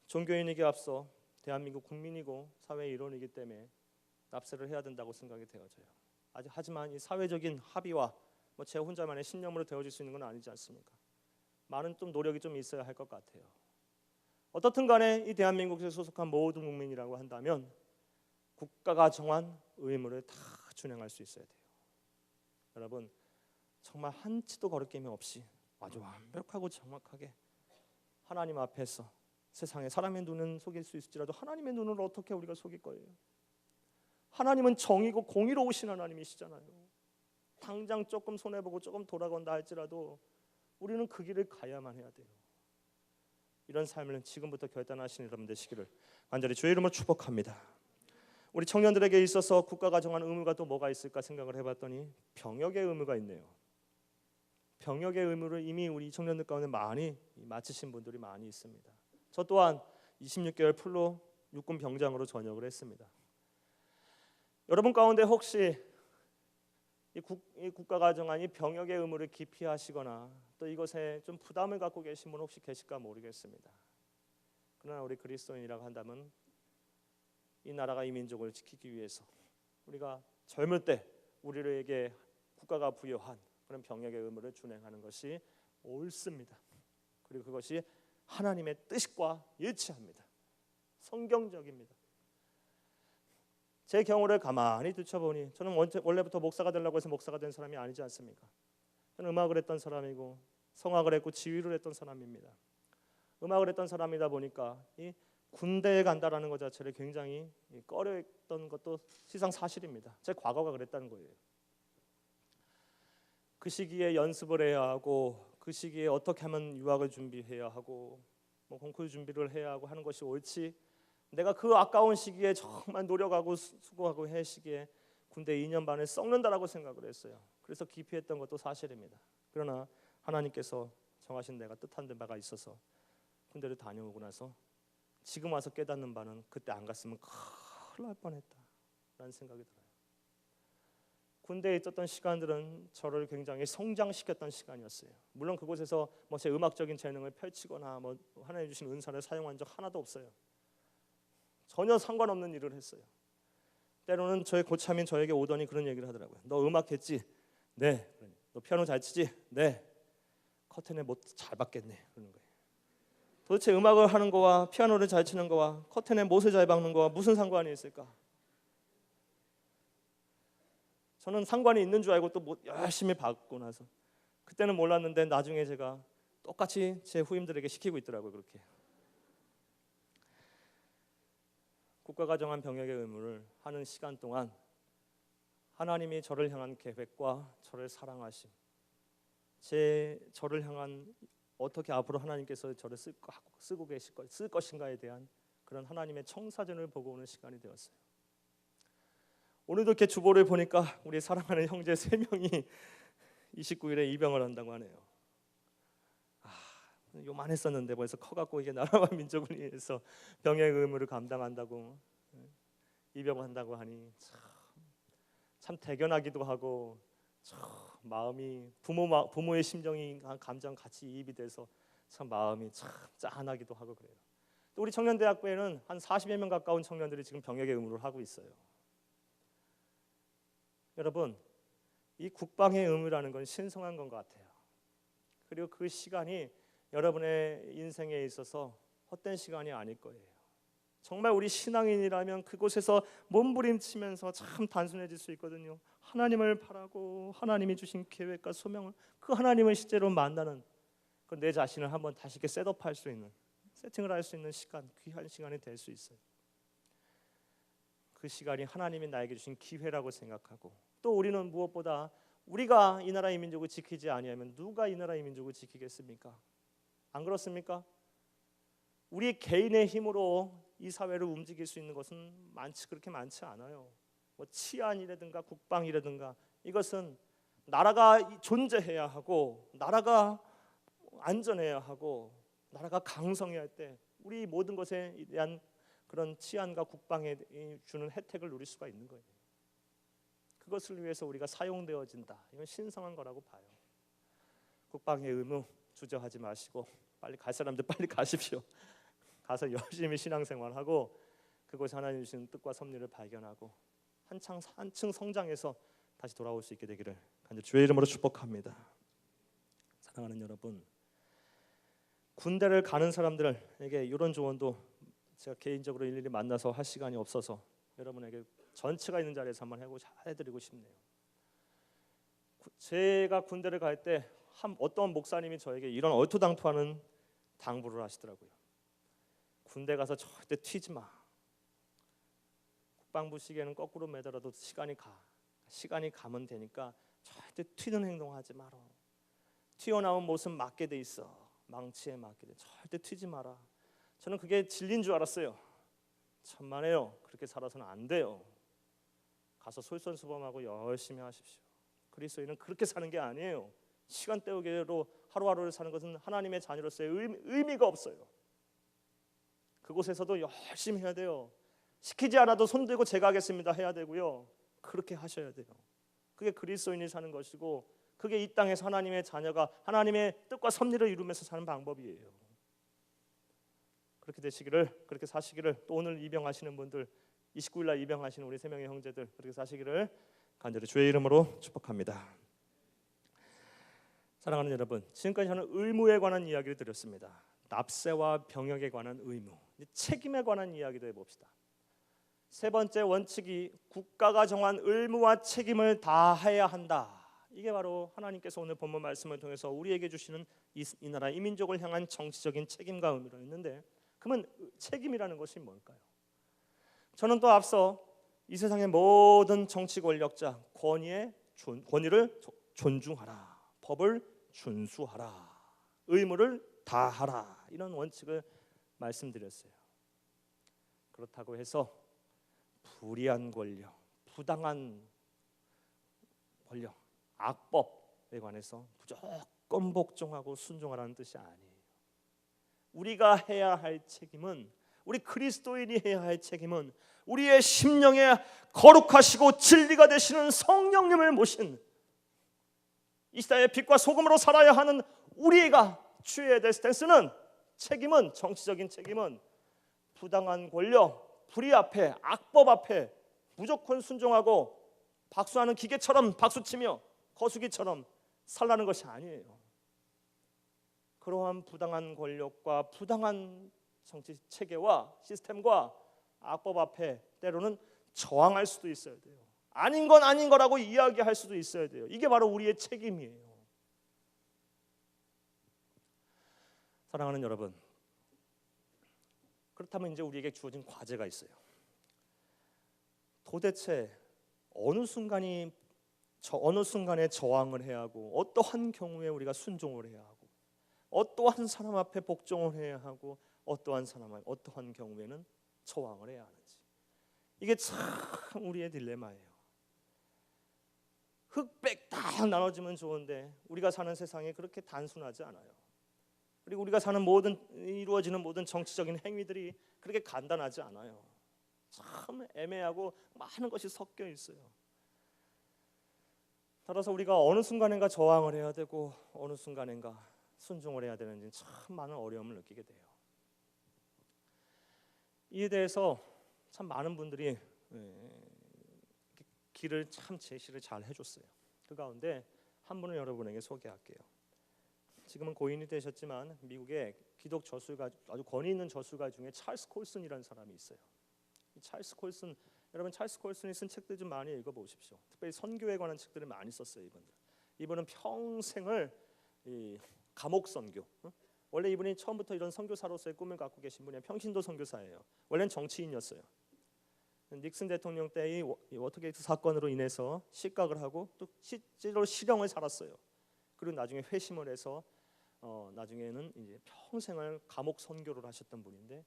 종교인에게 앞서 대한민국 국민이고 사회의 일원이기 때문에 납세를 해야 된다고 생각이 되어져요. 하지만 이 사회적인 합의와 제 혼자만의 신념으로 되어질 수 있는 건 아니지 않습니까? 많은 좀 노력이 좀 있어야 할 것 같아요. 어떻든 간에 이 대한민국에 소속한 모든 국민이라고 한다면 국가가 정한 의무를 다 준행할 수 있어야 돼요. 여러분 정말 한치도 거리낌이 없이 아주 완벽하고 정확하게 하나님 앞에서 세상에 사람의 눈은 속일 수 있을지라도 하나님의 눈을 어떻게 우리가 속일 거예요? 하나님은 정의고 공의로우신 하나님이시잖아요. 당장 조금 손해보고 조금 돌아간다 할지라도 우리는 그 길을 가야만 해야 돼요. 이런 삶을 지금부터 결단하시는 여러분 되시기를 간절히 주의 이름으로 축복합니다. 우리 청년들에게 있어서 국가가 정한 의무가 또 뭐가 있을까 생각을 해봤더니 병역의 의무가 있네요. 병역의 의무를 이미 우리 청년들 가운데 많이 마치신 분들이 많이 있습니다. 저 또한 26개월 풀로 육군 병장으로 전역을 했습니다. 여러분 가운데 혹시 이 국가가 정한 이 병역의 의무를 기피하시거나 또 이것에 좀 부담을 갖고 계신 분 혹시 계실까 모르겠습니다. 그러나 우리 그리스도인이라고 한다면 이 나라가 이 민족을 지키기 위해서 우리가 젊을 때 우리에게 국가가 부여한 그런 병역의 의무를 준행하는 것이 옳습니다. 그리고 그것이 하나님의 뜻과 일치합니다. 성경적입니다. 제 경우를 가만히 들춰보니 저는 원래부터 목사가 되려고 해서 목사가 된 사람이 아니지 않습니까? 저는 음악을 했던 사람이고 성악을 했고 지휘를 했던 사람입니다. 음악을 했던 사람이다 보니까 이 군대에 간다라는 것 자체를 굉장히 꺼려했던 것도 시상사실입니다. 제 과거가 그랬다는 거예요. 그 시기에 연습을 해야 하고 그 시기에 어떻게 하면 유학을 준비해야 하고 뭐 콩쿠르 준비를 해야 하고 하는 것이 옳지, 내가 그 아까운 시기에 정말 노력하고 수고하고 해 시기에 군대 2년 반을 썩는다라고 생각을 했어요. 그래서 기피했던 것도 사실입니다. 그러나 하나님께서 정하신 내가 뜻한 바가 있어서 군대를 다녀오고 나서 지금 와서 깨닫는 바는 그때 안 갔으면 큰일 날 뻔했다라는 생각이 들어요. 군대에 있었던 시간들은 저를 굉장히 성장시켰던 시간이었어요. 물론 그곳에서 뭐 제 음악적인 재능을 펼치거나 뭐 하나님 주신 은사를 사용한 적 하나도 없어요. 전혀 상관없는 일을 했어요. 때로는 저의 고참인 저에게 오더니 그런 얘기를 하더라고요. 너 음악했지? 네. 너 피아노 잘 치지? 네. 커튼에 못 잘 박겠네. 그러는 거예요. 도대체 음악을 하는 거와 피아노를 잘 치는 거와 커튼에 못을 잘 박는 거와 무슨 상관이 있을까? 저는 상관이 있는 줄 알고 또 열심히 박고 나서 그때는 몰랐는데 나중에 제가 똑같이 제 후임들에게 시키고 있더라고요. 그렇게. 국가가 정한 병역의 의무를 하는 시간 동안 하나님이 저를 향한 계획과 저를 사랑하심, 저를 향한 어떻게 앞으로 하나님께서 저를 쓸 것인가에 대한 그런 하나님의 청사진을 보고 오는 시간이 되었어요. 오늘도 이렇게 주보를 보니까 우리 사랑하는 형제 3명이 29일에 입영을 한다고 하네요. 요만했었는데 벌써 커갖고 이게 나라와 민족을 위해서 병역의 의무를 감당한다고 입영을 한다고 하니 참 대견하기도 하고 참 마음이 부모의 심정이 감정 같이 이입이 돼서 참 마음이 참 짠하기도 하고 그래요. 또 우리 청년대학부에는 한 40여 명 가까운 청년들이 지금 병역의 의무를 하고 있어요. 여러분, 이 국방의 의무라는 건 신성한 것 같아요. 그리고 그 시간이 여러분의 인생에 있어서 헛된 시간이 아닐 거예요. 정말 우리 신앙인이라면 그곳에서 몸부림치면서 참 단순해질 수 있거든요. 하나님을 바라고 하나님이 주신 계획과 소명을 그 하나님을 실제로 만나는 그 내 자신을 한번 다시 이렇게 셋업할 수 있는, 세팅을 할 수 있는 시간, 귀한 시간이 될 수 있어요. 그 시간이 하나님이 나에게 주신 기회라고 생각하고, 또 우리는 무엇보다 우리가 이 나라의 민족을 지키지 아니하면 누가 이 나라의 민족을 지키겠습니까? 안 그렇습니까? 우리 개인의 힘으로 이 사회를 움직일 수 있는 것은 그렇게 많지 않아요. 뭐 치안이라든가 국방이라든가 이것은 나라가 존재해야 하고 나라가 안전해야 하고 나라가 강성해야 할 때 우리 모든 것에 대한 그런 치안과 국방에 주는 혜택을 누릴 수가 있는 거예요. 그것을 위해서 우리가 사용되어진다. 이건 신성한 거라고 봐요. 국방의 의무 주저하지 마시고 빨리 갈 사람들 빨리 가십시오. 가서 열심히 신앙생활하고 그곳에 하나님 주시는 뜻과 섭리를 발견하고 한층 성장해서 다시 돌아올 수 있게 되기를 간절히 주의 이름으로 축복합니다. 사랑하는 여러분, 군대를 가는 사람들에게 이런 조언도 제가 개인적으로 일일이 만나서 할 시간이 없어서 여러분에게 전체가 있는 자리에서 한번 해드리고 싶네요. 제가 군대를 갈 때 어떤 목사님이 저에게 이런 얼토당토하는 당부를 하시더라고요. 군대 가서 절대 튀지 마. 국방부 시계는 거꾸로 매달아도 시간이 가면 되니까 절대 튀는 행동하지 마라. 튀어나온 모습 맞게 돼 있어. 망치에 맞게 돼. 절대 튀지 마라. 저는 그게 진리인 줄 알았어요. 천만에요. 그렇게 살아서는 안 돼요. 가서 솔선수범하고 열심히 하십시오. 그리스도인은 그렇게 사는 게 아니에요. 시간 때우기로 하루하루를 사는 것은 하나님의 자녀로서의 의미가 없어요. 그곳에서도 열심히 해야 돼요. 시키지 않아도 손들고 제가 하겠습니다 해야 되고요. 그렇게 하셔야 돼요. 그게 그리스도인이 사는 것이고 그게 이 땅에서 하나님의 자녀가 하나님의 뜻과 섭리를 이루면서 사는 방법이에요. 그렇게 되시기를, 그렇게 사시기를, 또 오늘 입영하시는 분들 29일 날 입양하신 우리 세 명의 형제들 그렇게 사시기를 간절히 주의 이름으로 축복합니다. 사랑하는 여러분, 지금까지 저는 의무에 관한 이야기를 드렸습니다. 납세와 병역에 관한 의무, 책임에 관한 이야기도 해봅시다. 세 번째 원칙이 국가가 정한 의무와 책임을 다해야 한다. 이게 바로 하나님께서 오늘 본문 말씀을 통해서 우리에게 주시는 이 나라 이 민족을 향한 정치적인 책임과 의무로 있는데, 그러면 책임이라는 것이 뭘까요? 저는 또 앞서 이 세상의 모든 정치 권력자 권위를 존중하라, 법을 준수하라, 의무를 다하라, 이런 원칙을 말씀드렸어요. 그렇다고 해서 불의한 권력, 부당한 권력, 악법에 관해서 무조건 복종하고 순종하라는 뜻이 아니에요. 우리가 해야 할 책임은, 우리 그리스도인이 해야 할 책임은 우리의 심령에 거룩하시고 진리가 되시는 성령님을 모신 이 시대의 빛과 소금으로 살아야 하는 우리가 취해야 될 스탠스는, 책임은, 정치적인 책임은 부당한 권력, 불의 앞에, 악법 앞에 무조건 순종하고 박수하는 기계처럼 박수치며 거수기처럼 살라는 것이 아니에요. 그러한 부당한 권력과 부당한 정치 체계와 시스템과 악법 앞에 때로는 저항할 수도 있어야 돼요. 아닌 건 아닌 거라고 이야기할 수도 있어야 돼요. 이게 바로 우리의 책임이에요. 사랑하는 여러분, 그렇다면 이제 우리에게 주어진 과제가 있어요. 도대체 어느 순간에 저항을 해야 하고, 어떠한 경우에 우리가 순종을 해야 하고, 어떠한 사람 앞에 복종을 해야 하고, 어떠한 경우에는 저항을 해야 하는지, 이게 참 우리의 딜레마예요. 흑백 딱 나눠지면 좋은데 우리가 사는 세상이 그렇게 단순하지 않아요. 그리고 우리가 사는 이루어지는 모든 정치적인 행위들이 그렇게 간단하지 않아요. 참 애매하고 많은 것이 섞여 있어요. 따라서 우리가 어느 순간인가 저항을 해야 되고 어느 순간인가 순종을 해야 되는지 참 많은 어려움을 느끼게 돼요. 이에 대해서 참 많은 분들이 길을 참 제시를 잘 해줬어요. 그 가운데 한 분을 여러분에게 소개할게요. 지금은 고인이 되셨지만 미국의 기독 저술가, 아주 권위 있는 저술가 중에 찰스 콜슨이라는 사람이 있어요. 찰스 콜슨, 여러분 찰스 콜슨이 쓴 책들 좀 많이 읽어보십시오. 특별히 선교에 관한 책들을 많이 썼어요. 이분은 평생을 감옥 선교, 원래 이분이 처음부터 이런 선교사로서의 꿈을 갖고 계신 분이에요. 평신도 선교사예요. 원래는 정치인이었어요. 닉슨 대통령 때의 워터게이트 사건으로 인해서 실각을 하고 또 실제로 실형을 살았어요. 그리고 나중에 회심을 해서 나중에는 이제 평생을 감옥 선교를 하셨던 분인데,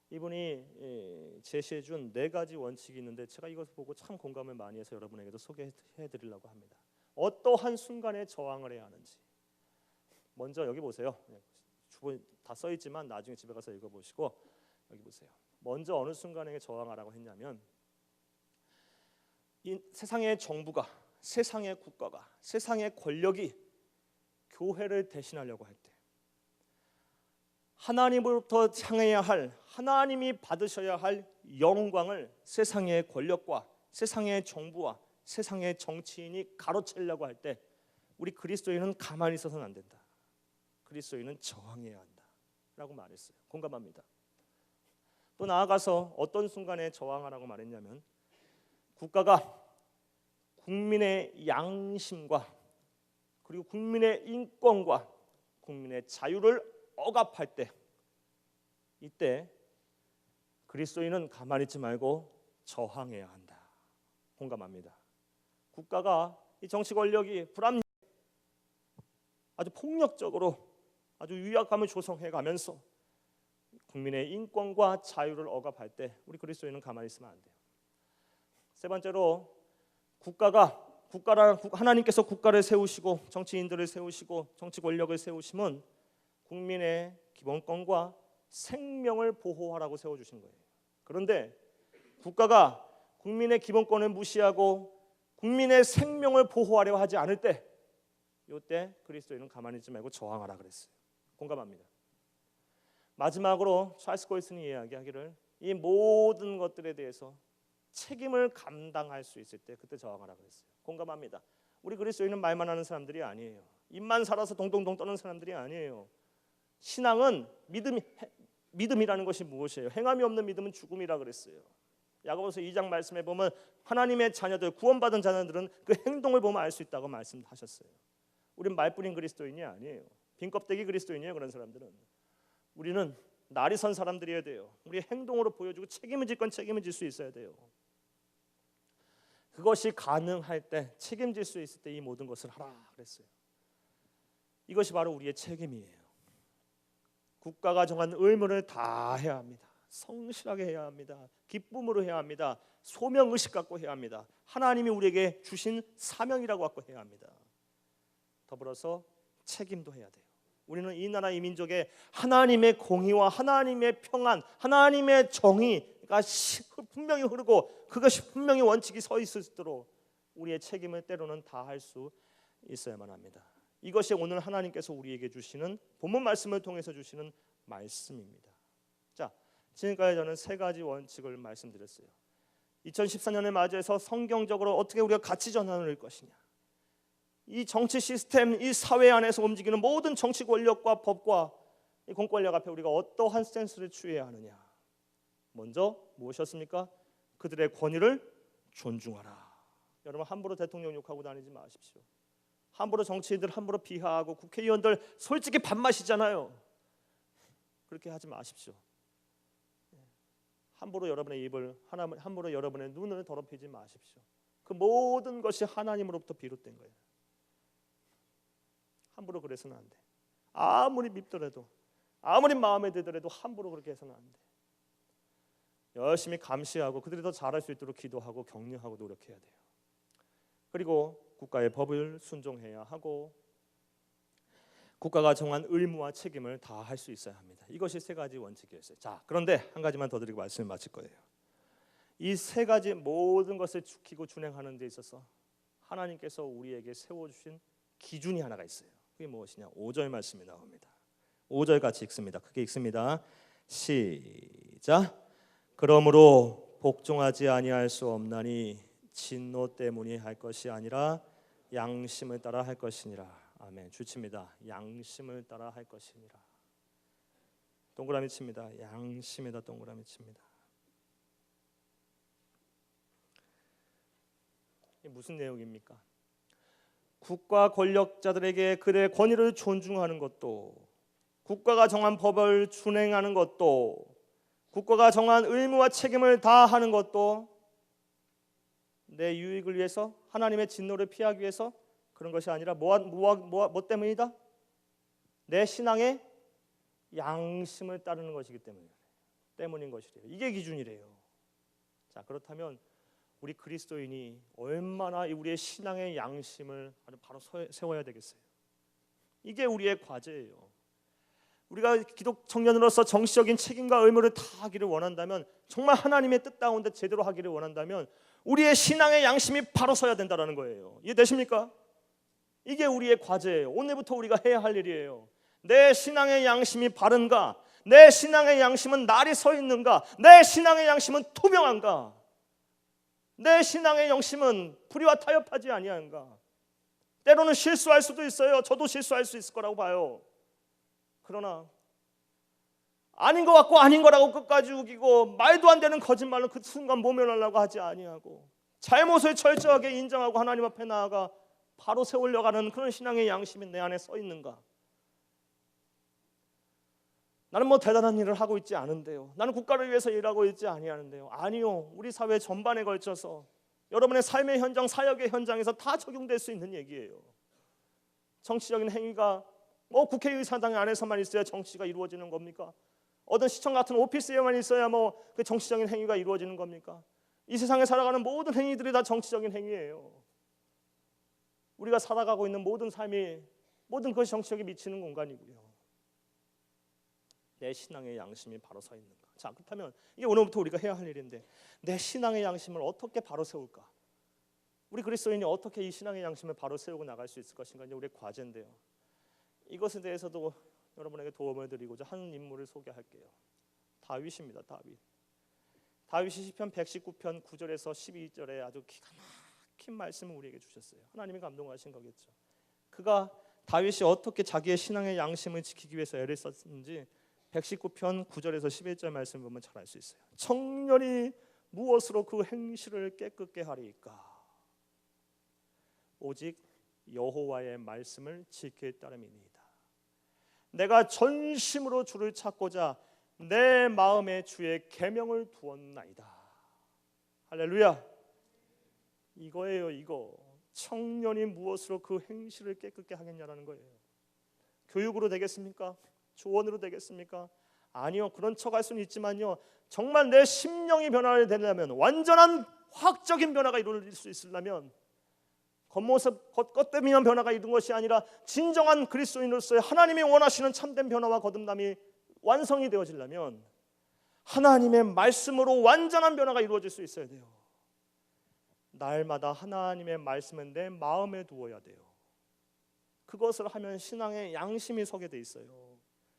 이분이 제시해준 4가지 원칙이 있는데 제가 이것을 보고 참 공감을 많이 해서 여러분에게도 소개해드리려고 합니다. 어떠한 순간에 저항을 해야 하는지. 먼저 여기 보세요. 주보 다 써있지만 나중에 집에 가서 읽어보시고 여기 보세요. 먼저 어느 순간에 저항하라고 했냐면, 이 세상의 정부가, 세상의 국가가, 세상의 권력이 교회를 대신하려고 할 때, 하나님으로부터 향해야 할, 하나님이 받으셔야 할 영광을 세상의 권력과 세상의 정부와 세상의 정치인이 가로채려고 할 때 우리 그리스도인은 가만히 있어서는 안 된다. 그리스도인은 저항해야 한다 라고 말했어요. 공감합니다. 또 나아가서 어떤 순간에 저항하라고 말했냐면, 국가가 국민의 양심과 그리고 국민의 인권과 국민의 자유를 억압할 때, 이때 그리스도인은 가만히 있지 말고 저항해야 한다. 공감합니다. 국가가, 이 정치 권력이 아주 폭력적으로 아주 위압감을 조성해가면서 국민의 인권과 자유를 억압할 때 우리 그리스도인은 가만히 있으면 안 돼요. 세 번째로, 하나님께서 국가를 세우시고 정치인들을 세우시고 정치 권력을 세우시면 국민의 기본권과 생명을 보호하라고 세워주신 거예요. 그런데 국가가 국민의 기본권을 무시하고 국민의 생명을 보호하려 하지 않을 때, 이때 그리스도인은 가만히 있지 말고 저항하라 그랬어요. 공감합니다. 마지막으로 찰스 콜슨이 이야기하기를, 이 모든 것들에 대해서 책임을 감당할 수 있을 때 그때 저항하라 그랬어요. 공감합니다. 우리 그리스도인은 말만 하는 사람들이 아니에요. 입만 살아서 동동동 떠는 사람들이 아니에요. 신앙은 믿음이라는 것이 무엇이에요? 행함이 없는 믿음은 죽음이라 그랬어요. 야고보서 2장 말씀에 보면 하나님의 자녀들, 구원받은 자녀들은 그 행동을 보면 알 수 있다고 말씀하셨어요. 우린 말뿐인 그리스도인이 아니에요. 빈 껍데기 그리스도인이에요. 그런 사람들은. 우리는 날이 선 사람들이어야 돼요. 우리 행동으로 보여주고 책임을 질 건 책임을 질 수 있어야 돼요. 그것이 가능할 때, 책임질 수 있을 때 이 모든 것을 하라 그랬어요. 이것이 바로 우리의 책임이에요. 국가가 정한 의무를 다 해야 합니다. 성실하게 해야 합니다. 기쁨으로 해야 합니다. 소명의식 갖고 해야 합니다. 하나님이 우리에게 주신 사명이라고 갖고 해야 합니다. 더불어서 책임도 해야 돼요. 우리는 이 나라 이 민족에 하나님의 공의와 하나님의 평안, 하나님의 정의가 분명히 흐르고 그것이 분명히 원칙이 서 있도록 우리의 책임을 때로는 다할 수 있어야만 합니다. 이것이 오늘 하나님께서 우리에게 주시는 본문 말씀을 통해서 주시는 말씀입니다. 자, 지금까지 저는 세 가지 원칙을 말씀드렸어요. 2014년을 맞이해서 성경적으로 어떻게 우리가 가치 전환을 할 것이냐, 이 정치 시스템, 이 사회 안에서 움직이는 모든 정치 권력과 법과 이 공권력 앞에 우리가 어떠한 스탠스를 취해야 하느냐. 먼저 무엇이었습니까? 그들의 권위를 존중하라. 여러분, 함부로 대통령 욕하고 다니지 마십시오. 함부로 정치인들 함부로 비하하고 국회의원들 솔직히 밥맛이잖아요. 그렇게 하지 마십시오. 함부로 여러분의 입을, 함부로 여러분의 눈을 더럽히지 마십시오. 그 모든 것이 하나님으로부터 비롯된 거예요. 함부로 그래서는 안 돼. 아무리 밉더라도, 아무리 마음에 들더라도 함부로 그렇게 해서는 안 돼. 열심히 감시하고 그들이 더 잘할 수 있도록 기도하고 격려하고 노력해야 돼요. 그리고 국가의 법을 순종해야 하고 국가가 정한 의무와 책임을 다 할 수 있어야 합니다. 이것이 세 가지 원칙이었어요. 자, 그런데 한 가지만 더 드리고 말씀을 마칠 거예요. 이 세 가지 모든 것을 지키고 준행하는 데 있어서 하나님께서 우리에게 세워주신 기준이 하나가 있어요. 그게 무엇이냐? 5절 말씀이 나옵니다. 5절 같이 읽습니다. 크게 읽습니다. 시작. 그러므로 복종하지 아니할 수 없나니 진노 때문이 할 것이 아니라 양심을 따라 할 것이니라. 아멘. 주칩니다. 양심을 따라 할 것이니라. 동그라미 칩니다. 양심에다 동그라미 칩니다. 이게 무슨 내용입니까? 국가 권력자들에게 그들의 권위를 존중하는 것도, 국가가 정한 법을 준행하는 것도, 국가가 정한 의무와 책임을 다하는 것도 내 유익을 위해서, 하나님의 진노를 피하기 위해서 그런 것이 아니라 뭐 때문이다? 내 신앙의 양심을 따르는 것이기 때문인 것이래요. 이게 기준이래요. 자, 그렇다면 우리 그리스도인이 얼마나 우리의 신앙의 양심을 바로 세워야 되겠어요? 이게 우리의 과제예요. 우리가 기독 청년으로서 정치적인 책임과 의무를 다하기를 원한다면, 정말 하나님의 뜻 가운데 제대로 하기를 원한다면 우리의 신앙의 양심이 바로 서야 된다는 거예요. 이해되십니까? 이게 우리의 과제예요. 오늘부터 우리가 해야 할 일이에요. 내 신앙의 양심이 바른가? 내 신앙의 양심은 날이 서 있는가? 내 신앙의 양심은 투명한가? 내 신앙의 양심은 불의와 타협하지 아니한가? 때로는 실수할 수도 있어요. 저도 실수할 수 있을 거라고 봐요. 그러나 아닌 것 같고 아닌 거라고 끝까지 우기고 말도 안 되는 거짓말로 그 순간 모면하려고 하지 아니하고 잘못을 철저하게 인정하고 하나님 앞에 나아가 바로 세우려가는 그런 신앙의 양심이 내 안에 서 있는가? 나는 뭐 대단한 일을 하고 있지 않은데요. 나는 국가를 위해서 일하고 있지 아니하는데요. 아니요. 우리 사회 전반에 걸쳐서 여러분의 삶의 현장, 사역의 현장에서 다 적용될 수 있는 얘기예요. 정치적인 행위가 뭐 국회의사당 안에서만 있어야 정치가 이루어지는 겁니까? 어떤 시청 같은 오피스에만 있어야 뭐 그 정치적인 행위가 이루어지는 겁니까? 이 세상에 살아가는 모든 행위들이 다 정치적인 행위예요. 우리가 살아가고 있는 모든 삶이, 모든 것이 정치적에 미치는 공간이고요. 내 신앙의 양심이 바로 서 있는가? 자, 그렇다면 이게 오늘부터 우리가 해야 할 일인데, 내 신앙의 양심을 어떻게 바로 세울까? 우리 그리스도인이 어떻게 이 신앙의 양심을 바로 세우고 나갈 수 있을 것인가? 이제 우리의 과제인데요. 이것에 대해서도 여러분에게 도움을 드리고자 한 인물을 소개할게요. 다윗입니다. 다윗이 시편 119편 9절에서 12절에 아주 기가 막힌 말씀을 우리에게 주셨어요. 하나님이 감동하신 거겠죠. 그가 다윗이 어떻게 자기의 신앙의 양심을 지키기 위해서 애를 썼는지 119편 9절에서 11절 말씀 보면 잘 알 수 있어요. 청년이 무엇으로 그 행실을 깨끗게 하리까? 오직 여호와의 말씀을 지킬 따름이니이다. 내가 전심으로 주를 찾고자 내 마음에 주의 계명을 두었나이다. 할렐루야. 이거예요. 이거. 청년이 무엇으로 그 행실을 깨끗게 하겠냐라는 거예요. 교육으로 되겠습니까? 조언으로 되겠습니까? 아니요. 그런 척할 수는 있지만요, 정말 내 심령이 변화를 되려면, 완전한 화학적인 변화가 이루어질 수 있으려면, 겉모습 겉대미한 변화가 이룬 것이 아니라 진정한 그리스도인으로서의 하나님이 원하시는 참된 변화와 거듭남이 완성이 되어지려면 하나님의 말씀으로 완전한 변화가 이루어질 수 있어야 돼요. 날마다 하나님의 말씀은 내 마음에 두어야 돼요. 그것을 하면 신앙의 양심이 서게 돼 있어요.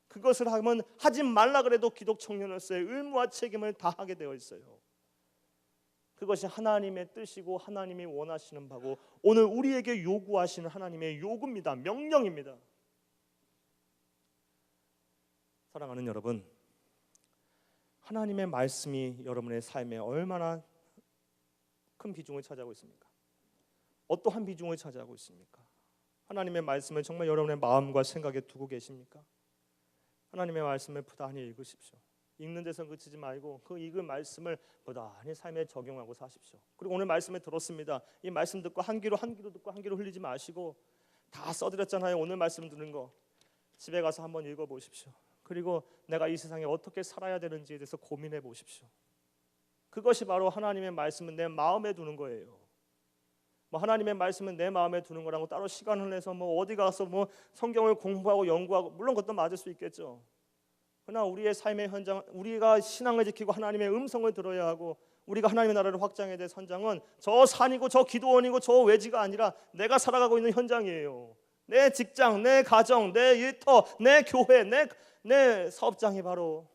그것을 하면 하지 말라 그래도 기독 청년으로서의 의무와 책임을 다하게 되어 있어요. 그것이 하나님의 뜻이고 하나님이 원하시는 바고 오늘 우리에게 요구하시는 하나님의 요구입니다. 명령입니다. 사랑하는 여러분, 하나님의 말씀이 여러분의 삶에 얼마나 큰 비중을 차지하고 있습니까? 어떠한 비중을 차지하고 있습니까? 하나님의 말씀을 정말 여러분의 마음과 생각에 두고 계십니까? 하나님의 말씀을 부단히 읽으십시오. 읽는 데서 그치지 말고 그 읽은 말씀을 부단히 삶에 적용하고 사십시오. 그리고 오늘 말씀을 들었습니다. 이 말씀 듣고 한 귀로 듣고 한 귀로 흘리지 마시고, 다 써드렸잖아요. 오늘 말씀 듣는 거 집에 가서 한번 읽어보십시오. 그리고 내가 이 세상에 어떻게 살아야 되는지에 대해서 고민해 보십시오. 그것이 바로 하나님의 말씀은 내 마음에 두는 거예요. 하나님의 말씀은 내 마음에 두는 거라고 따로 시간을 내서 어디 가서 성경을 공부하고 연구하고, 물론 그것도 맞을 수 있겠죠. 그러나 우리의 삶의 현장, 우리가 신앙을 지키고 하나님의 음성을 들어야 하고 우리가 하나님의 나라를 확장해야 될 현장은 저 산이고 저 기도원이고 저 외지가 아니라 내가 살아가고 있는 현장이에요. 내 직장, 내 가정, 내 일터, 내 교회, 내 사업장이 바로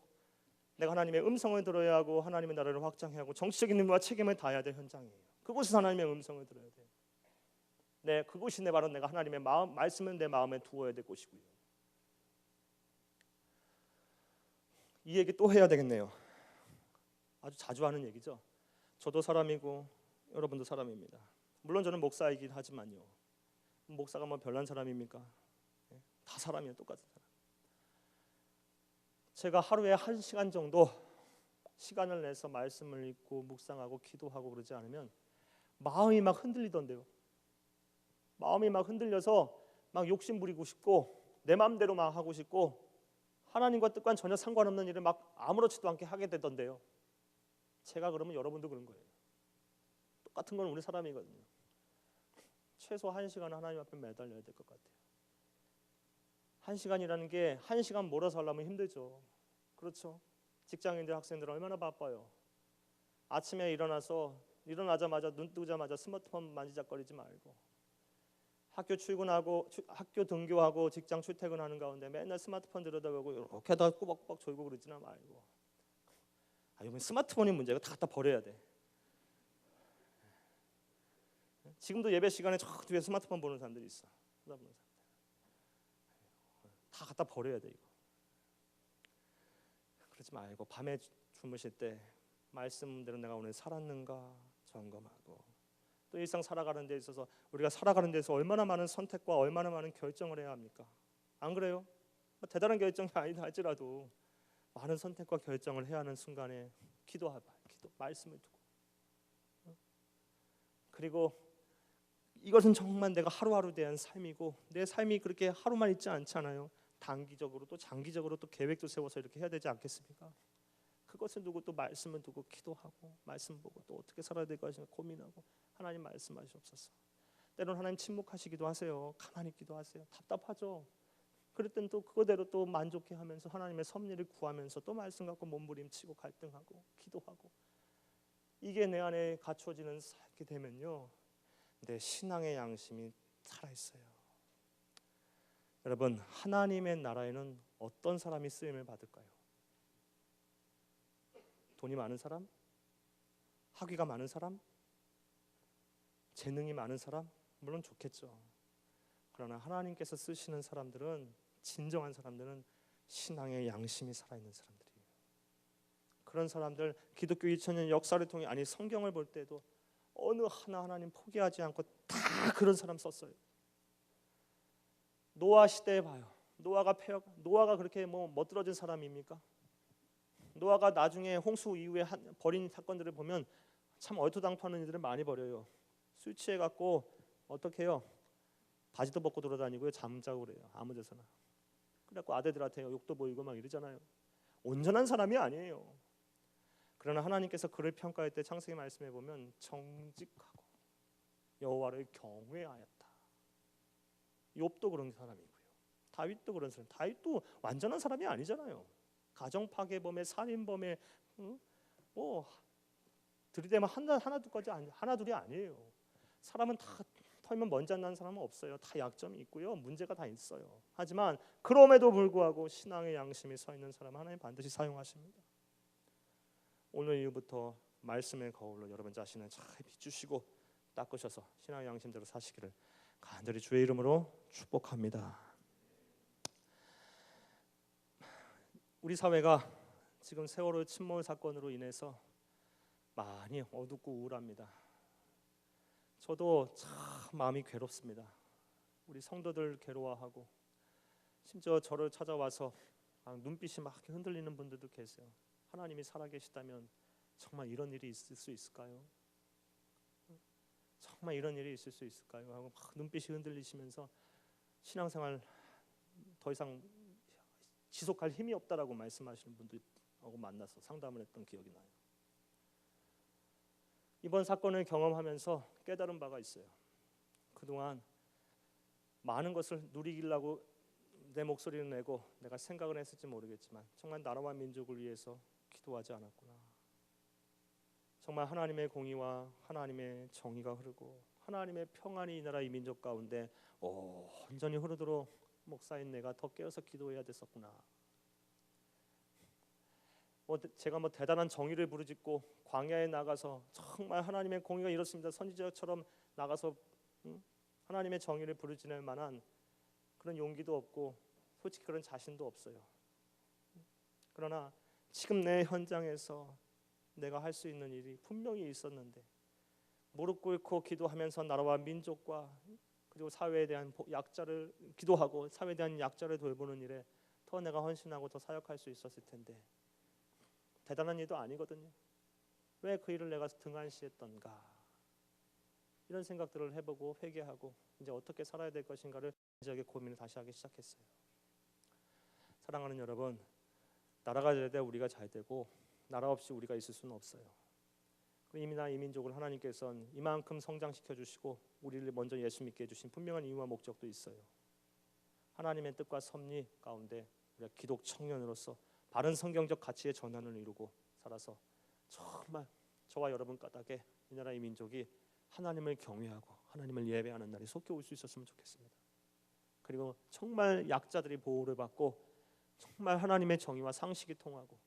내가 하나님의 음성을 들어야 하고 하나님의 나라를 확장해야 하고 정치적인 의무와 책임을 다해야 될 현장이에요. 그곳에서 하나님의 음성을 들어야 돼요. 그곳이 바로 내가 하나님의 말씀을 내 마음에 두어야 될 곳이고요. 이 얘기 또 해야 되겠네요. 아주 자주 하는 얘기죠. 저도 사람이고 여러분도 사람입니다. 물론 저는 목사이긴 하지만요, 목사가 별난 사람입니까? 다 사람이에요. 똑같은 사람. 제가 하루에 1시간 정도 시간을 내서 말씀을 읽고 묵상하고 기도하고 그러지 않으면 마음이 막 흔들리던데요. 마음이 막 흔들려서 막 욕심 부리고 싶고 내 마음대로 막 하고 싶고 하나님과 뜻과는 전혀 상관없는 일을 막 아무렇지도 않게 하게 되던데요. 제가 그러면 여러분도 그런 거예요. 똑같은 건 우리 사람이거든요. 최소 1시간은 하나님 앞에 매달려야 될 것 같아요. 1시간이라는 게 1시간 몰아서 하려면 힘들죠. 그렇죠? 직장인들, 학생들 얼마나 바빠요. 아침에 일어나자마자 눈 뜨자마자 스마트폰 만지작거리지 말고, 학교 출근하고 학교 등교하고 직장 출퇴근하는 가운데 맨날 스마트폰 들여다보고 이렇게 하다가 꾸벅꾸벅 졸고 그러지나 말고, 이건 스마트폰이 문제가 다 갖다 버려야 돼. 지금도 예배 시간에 저 뒤에 스마트폰 보는 사람들이 있어. 다 갖다 버려야 돼. 이거 그러지 말고 밤에 주무실 때 말씀대로 내가 오늘 살았는가 점검하고, 또 일상 살아가는 데 있어서 우리가 살아가는 데서 얼마나 많은 선택과 얼마나 많은 결정을 해야 합니까? 안 그래요? 대단한 결정이 아니다 할지라도 많은 선택과 결정을 해야 하는 순간에 기도 말씀을 두고, 그리고 이것은 정말 내가 하루하루 대한 삶이고 내 삶이 그렇게 하루만 있지 않잖아요. 단기적으로 또 장기적으로 또 계획도 세워서 이렇게 해야 되지 않겠습니까? 그것을 두고 또 말씀을 두고 기도하고 말씀 보고 또 어떻게 살아야 될 것인가 고민하고, 하나님 말씀하시옵소서. 때로는 하나님 침묵하시기도 하세요. 가만히 있기도 하세요. 답답하죠. 그럴 땐 또 그거대로 또 만족해 하면서 하나님의 섭리를 구하면서 또 말씀 갖고 몸부림치고 갈등하고 기도하고, 이게 내 안에 갖춰지는 살게 되면요, 내 신앙의 양심이 살아있어요. 여러분, 하나님의 나라에는 어떤 사람이 쓰임을 받을까요? 돈이 많은 사람? 학위가 많은 사람, 재능이 많은 사람 물론 좋겠죠. 그러나 하나님께서 쓰시는 사람들은, 진정한 사람들은 신앙의 양심이 살아있는 사람들이에요. 그런 사람들, 기독교 2000년 역사를 통해, 아니 성경을 볼 때도 어느 하나 하나님 포기하지 않고 다 그런 사람 썼어요. 노아 시대에 봐요. 노아가 그렇게 멋들어진 사람입니까? 노아가 나중에 홍수 이후에 벌인 사건들을 보면 참 얼토당토하는 일들을 많이 벌여요. 술 취해 갖고 어떻게 해요? 바지도 벗고 돌아다니고요, 잠자고 그래요, 아무 데서나. 그래갖고 아들들한테 욕도 보이고 막 이러잖아요. 온전한 사람이 아니에요. 그러나 하나님께서 그를 평가할 때 창세기 말씀해 보면 정직하고 여호와를 경외하였다. 욥도 그런 사람이고요, 다윗도 그런 사람. 다윗도 완전한 사람이 아니잖아요. 가정 파괴범에, 살인범에, 들이대면 하나 둘이 아니에요. 사람은 다 털면 먼지 안 나는 사람은 없어요. 다 약점이 있고요, 문제가 다 있어요. 하지만 그럼에도 불구하고 신앙의 양심이 서 있는 사람은 하나님 반드시 사용하십니다. 오늘 이후부터 말씀의 거울로 여러분 자신을 잘 비추시고 닦으셔서 신앙의 양심대로 사시기를 간절히 주의 이름으로 축복합니다. 우리 사회가 지금 세월호 침몰 사건으로 인해서 많이 어둡고 우울합니다. 저도 참 마음이 괴롭습니다. 우리 성도들 괴로워하고, 심지어 저를 찾아와서 눈빛이 막 흔들리는 분들도 계세요. 하나님이 살아계시다면 정말 이런 일이 있을 수 있을까요? 정말 이런 일이 있을 수 있을까요? 하고 막 눈빛이 흔들리시면서 신앙생활 더 이상 지속할 힘이 없다라고 말씀하시는 분들하고 만나서 상담을 했던 기억이 나요. 이번 사건을 경험하면서 깨달은 바가 있어요. 그동안 많은 것을 누리기려고 내 목소리를 내고 내가 생각을 했을지 모르겠지만 정말 나라와 민족을 위해서 기도하지 않았구나. 정말 하나님의 공의와 하나님의 정의가 흐르고 하나님의 평안이 이 나라 이 민족 가운데 온전히 흐르도록 목사인 내가 더 깨어서 기도해야 됐었구나. 제가 대단한 정의를 부르짖고 광야에 나가서 정말 하나님의 공의가 이렇습니다, 선지자처럼 나가서 하나님의 정의를 부르짖을 만한 그런 용기도 없고 솔직히 그런 자신도 없어요. 그러나 지금 내 현장에서 내가 할 수 있는 일이 분명히 있었는데, 무릎 꿇고 기도하면서 나라와 민족과 그리고 사회에 대한 약자를 기도하고 사회에 대한 약자를 돌보는 일에 더 내가 헌신하고 더 사역할 수 있었을 텐데, 대단한 일도 아니거든요. 왜 그 일을 내가 등한시했던가, 이런 생각들을 해보고 회개하고 이제 어떻게 살아야 될 것인가를 진지하게 고민을 다시 하기 시작했어요. 사랑하는 여러분, 나라가 잘 돼 우리가 잘 되고 나라 없이 우리가 있을 수는 없어요. 이민아 이 민족을 하나님께서는 이만큼 성장시켜 주시고 우리를 먼저 예수 믿게 해주신 분명한 이유와 목적도 있어요. 하나님의 뜻과 섭리 가운데 우리가 기독 청년으로서 바른 성경적 가치의 전환을 이루고 살아서 정말 저와 여러분 까닭에 이 나라 이 민족이 하나님을 경외하고 하나님을 예배하는 날이 속히 올 수 있었으면 좋겠습니다. 그리고 정말 약자들이 보호를 받고 정말 하나님의 정의와 상식이 통하고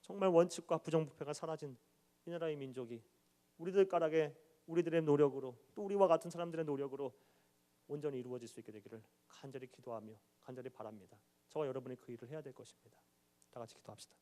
정말 원칙과 부정부패가 사라진 이 나라 이 민족이 우리들 까닭에 우리들의 노력으로 또 우리와 같은 사람들의 노력으로 온전히 이루어질 수 있게 되기를 간절히 기도하며 간절히 바랍니다. 저와 여러분이 그 일을 해야 될 것입니다. 다 같이 기도합시다.